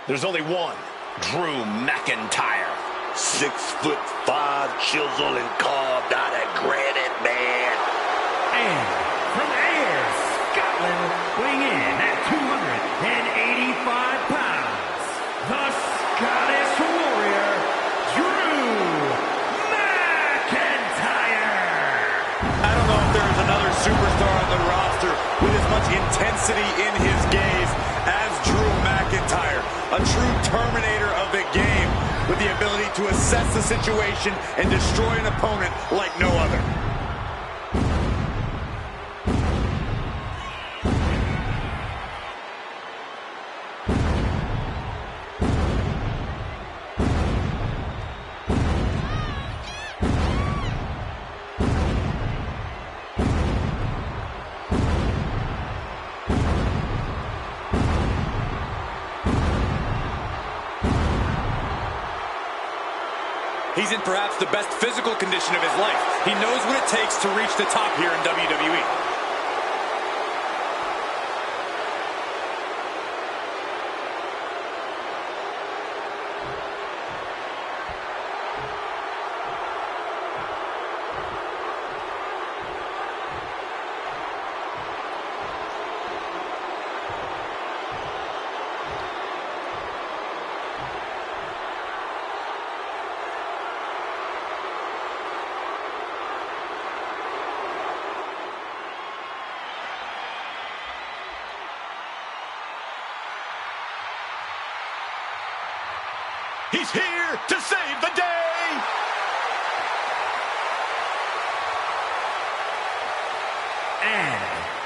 There's only one Drew McIntyre. 6'5", chiseled and carved out of granite, man. And from Ayr, Scotland, weighing in at 285 pounds, the Scottish Warrior, Drew McIntyre. I don't know if there is another superstar on the roster with as much intensity in his gaze as Drew McIntyre. A true terminator of the game with the ability to assess the situation and destroy an opponent like no other. He's in perhaps the best physical condition of his life. He knows what it takes to reach the top here in WWE. He's here to save the day! And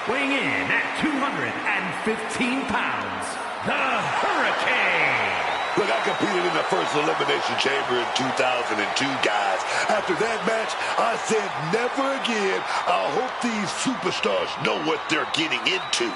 weighing in at 215 pounds, the Hurricane! Look, I competed in the first Elimination Chamber in 2002, guys. After that match, I said never again. I hope these superstars know what they're getting into.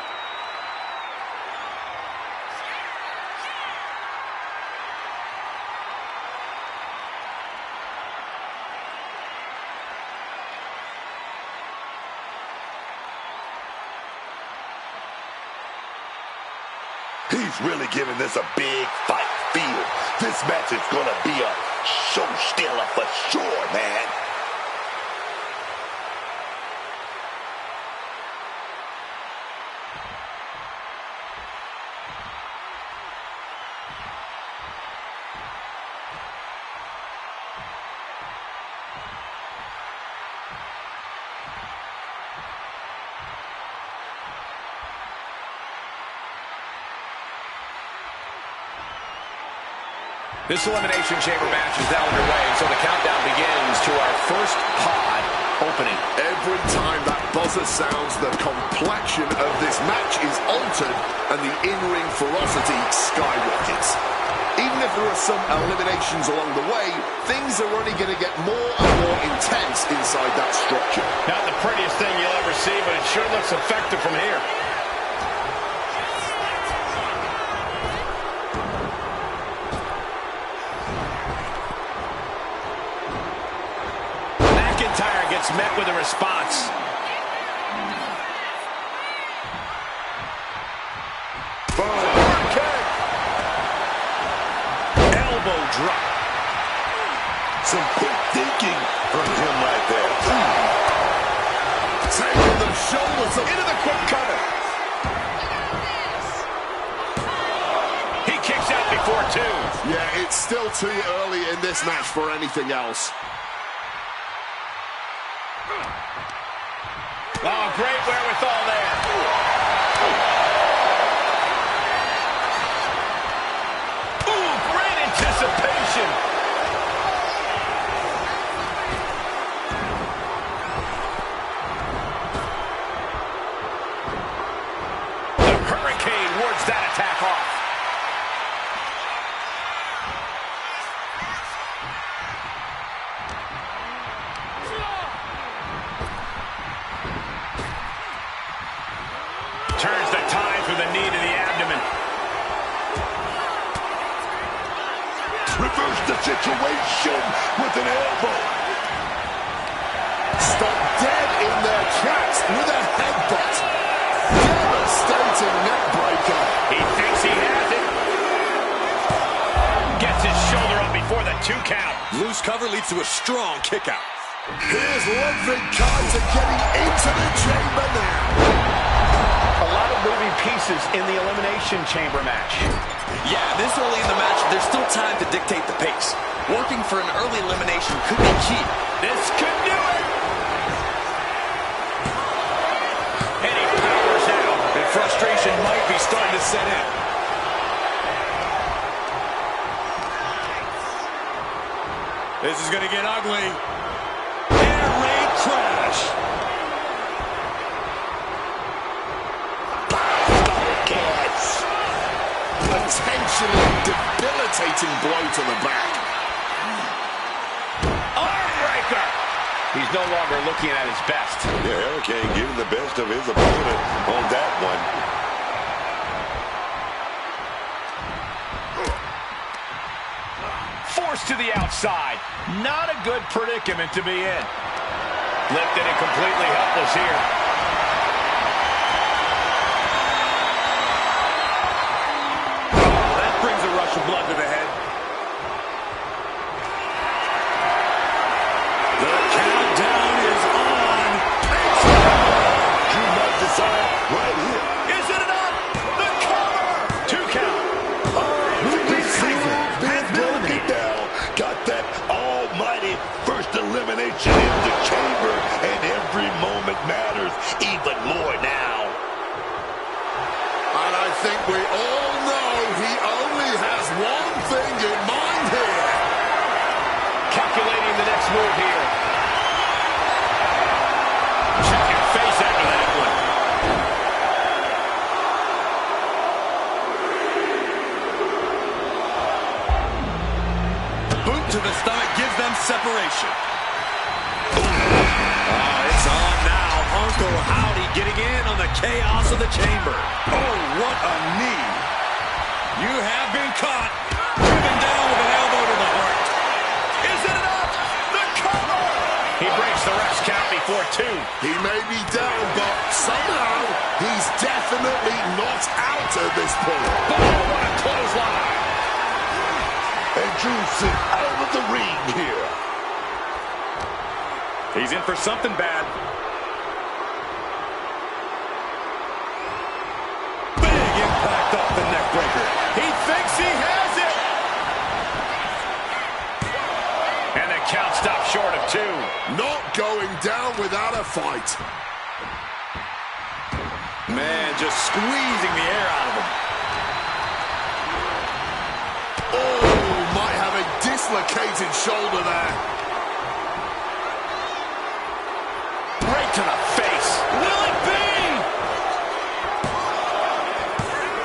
He's really giving this a big fight feel. This match is going to be a show stealer for sure, man. This Elimination Chamber match is now underway, so the countdown begins to our first pod opening. Every time that buzzer sounds, the complexion of this match is altered and the in-ring ferocity skyrockets. Even if there are some eliminations along the way, things are only going to get more and more intense inside that structure. Not the prettiest thing you'll ever see, but it sure looks effective from here. Gets met with a response. Elbow drop. Some quick thinking from him right there. Taking the shoulders up Into the quick cover. He kicks out before two. Yeah, it's still too early in this match for anything else. Oh, great wherewithal there. Ooh, great anticipation. The Hurricane wards that attack off. Turns the tide through the knee to the abdomen. Reverse the situation with an elbow. Stop dead in their tracks with a headbutt. Devastating neck breaker. He thinks he has it. Gets his shoulder up before the 2 count. Loose cover leads to a strong kick out. Here's Ludwig Kaiser getting into the chamber now. A lot of moving pieces in the Elimination Chamber match. Yeah, this early in the match, there's still time to dictate the pace. Working for an early elimination could be key. This could do it. And he powers out. And frustration might be starting to set in. This is going to get ugly. Air raid crash. Potentially debilitating blow to the back. Armbreaker. He's no longer looking at his best. Yeah, Hurricane getting the best of his opponent on that one. Forced to the outside. Not a good predicament to be in. Lifted and completely helpless here. That brings a rush of blood to the head. The countdown is on. Drew might decide right here. Is it enough? The cover! 2 count. Get down. Got that almighty first elimination in the chamber, and every moment matters even more now. And I think we all know he only has one thing in mind here. Calculating the next move here. Check your face after that one. Boot to the stomach gives them separation. Oh, it's on now. Uncle Howdy getting in on the chaos of the chamber. Oh, what a knee. You have been caught. Driven down with an elbow to the heart. Is it enough? The cover! He breaks the ref's count before 2. He may be down, but somehow he's definitely not out at this point. Oh, what a clothesline! And Drew's sent out of the ring here. He's in for something bad. Big impact off the neck breaker. He thinks he has it! And the count stops short of 2. Not going down without a fight. Man, just squeezing the air out of him. Oh, might have a dislocated shoulder there. Right to the face. Will it be?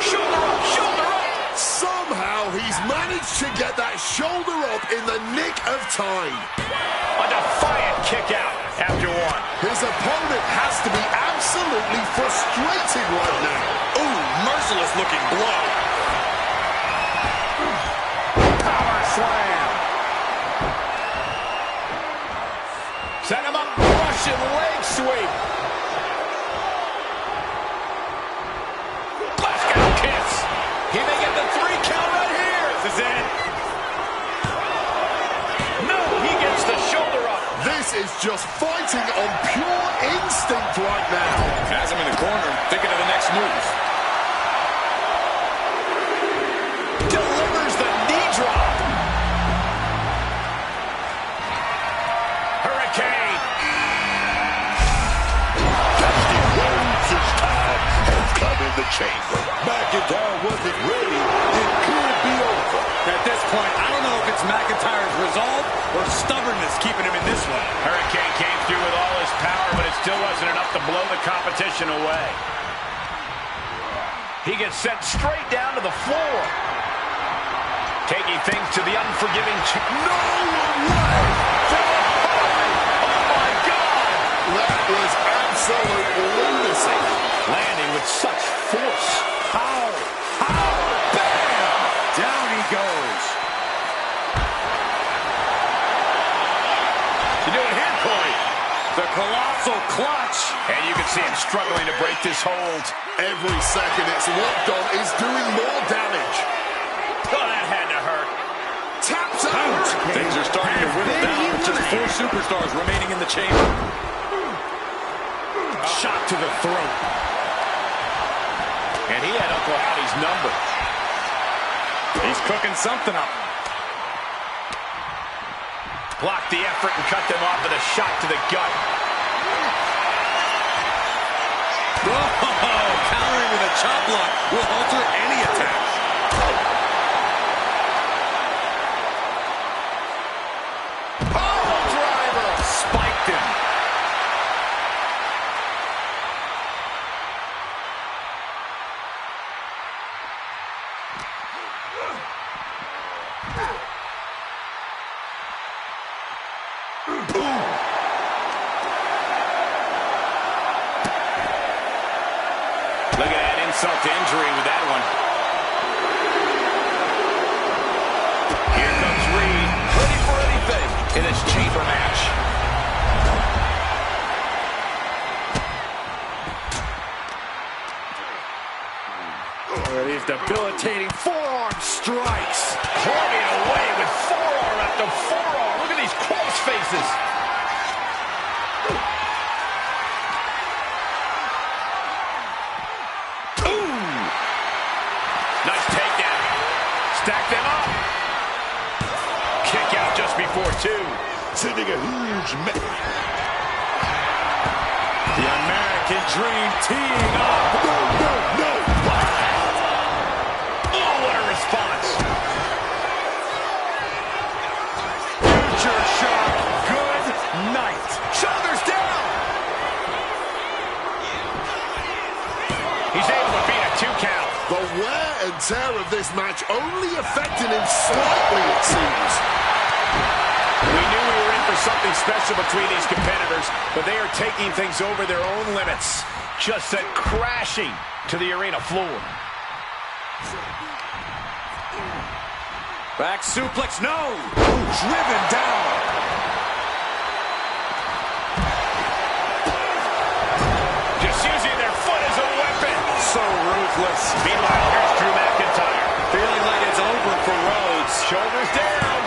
Shoulder up, shoulder up. Somehow he's managed to get that shoulder up in the nick of time. A defiant kick out after 1. His opponent has to be absolutely frustrated right now. Ooh, merciless looking blow. Power slam. Set him up. Russian leg sweep. Glasgow kiss. He may get the 3 count right here. This is it. No, he gets the shoulder up. This is just fighting on pure instinct right now. Has him in the corner, thinking of the next move. Delivers the knee drop. Hurricane. Dusty Rhodes' time has come in the chamber. McIntyre wasn't ready. It could be over. At this point, I don't know if it's McIntyre's resolve or stubbornness keeping him in this one. Hurricane came through with all his power, but it still wasn't enough to blow the competition away. He gets sent straight down to the floor. Taking things to the unforgiving... No way! Oh, my God! That was absolute lunacy. Landing with such force. How? Bam! Down he goes. You doing here, Corey? The colossal clutch. And you can see him struggling to break this hold. Every second it's locked on is doing more damage. Oh, that had to hurt. Taps out. Things are starting to whittle down with just 4 superstars remaining in the chamber. Shot to the throat. And he had Uncle Howdy's number. He's cooking something up. Blocked the effort and cut them off with a shot to the gut. Oh, countering with a chop block will alter any attack. Pile driver! Spiked him. Look at that insult to injury with that one. Here comes Reed. Debilitating forearm strikes. Clubbing away with forearm after forearm. Look at these cross faces. Nice takedown. Stack them up. Kick out just before two. Sending a huge The American Dream teeing up. No. Oh, what a response. Future shock. Good night. Shoulders down. He's able to beat a 2 count. The wear and tear of this match only affecting him slightly, it seems. We knew we were in for something special between these competitors, but they are taking things over their own limits. Just sent crashing to the arena floor. Back suplex, no! Driven down. Just using their foot as a weapon. So ruthless. Meanwhile, here's Drew McIntyre. Feeling like it's over for Rhodes. Shoulders down.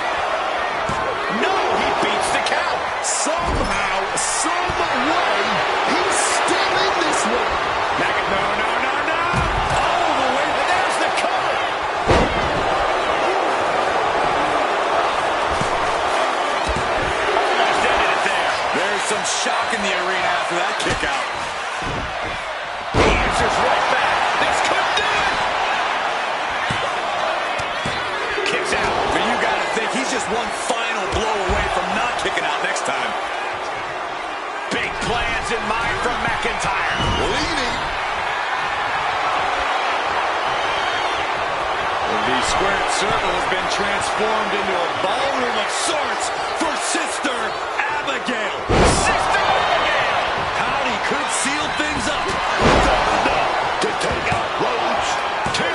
No, he beats the count. Somehow, some way, he's still in this one. No. All the way. There's the cover. Almost ended it there. There's some shock in the arena after that kick out. He answers right back. This could do it. Kicks out. But you gotta think he's just one final blow away from not kicking out next time. Big plans in mind from McIntyre. Leading. The squared circle has been transformed into a ballroom of sorts for Sister Abigail. Sister Abigail. Howdy could seal things up. To take out Rhodes. 2.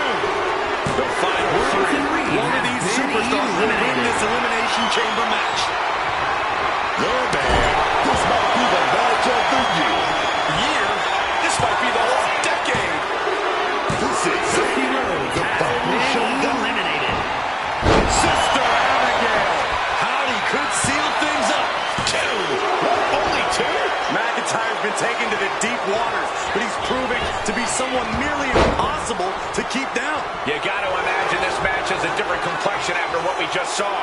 The final 3. One of these superstars will win this Elimination Chamber match. Yeah, man. This might be the match of the year. This might be the whole decade. This is Cody Rhodes has been eliminated. Sister Abigail. Howdy could seal things up. 2. Only 2? McIntyre's been taken to the deep waters, but he's proving to be someone nearly impossible to keep down. You got to imagine this match has a different complexion after what we just saw.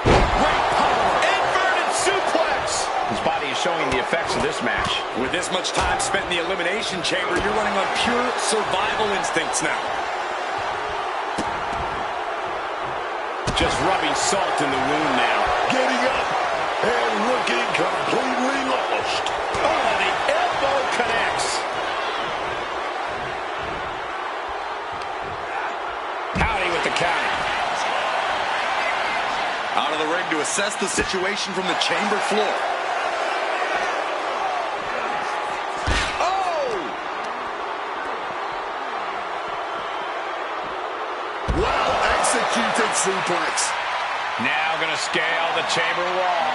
Great power. Inverted suplex. His body is showing the effects of this match. With this much time spent in the Elimination Chamber, you're running on pure survival instincts now. Just rubbing salt in the wound now. getting up and looking completely lost. Oh, the elbow connects. Howdy with the count. Out of the ring to assess the situation from the chamber floor. Oh! Well executed suplex. Now gonna scale the chamber wall.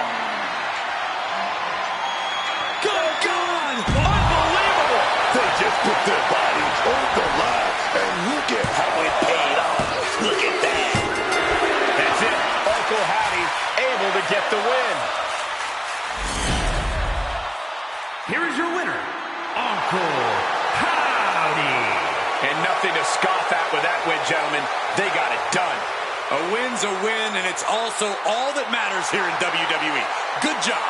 Good God! Unbelievable! They just put their bodies on the line, and look at how it paid off. Look at that. That's it. Uncle Howdy able to get the win. Here is your winner, Uncle Howdy. And nothing to scoff at with that win, gentlemen. They got it done. A win's a win, and it's also all that matters here in WWE. Good job.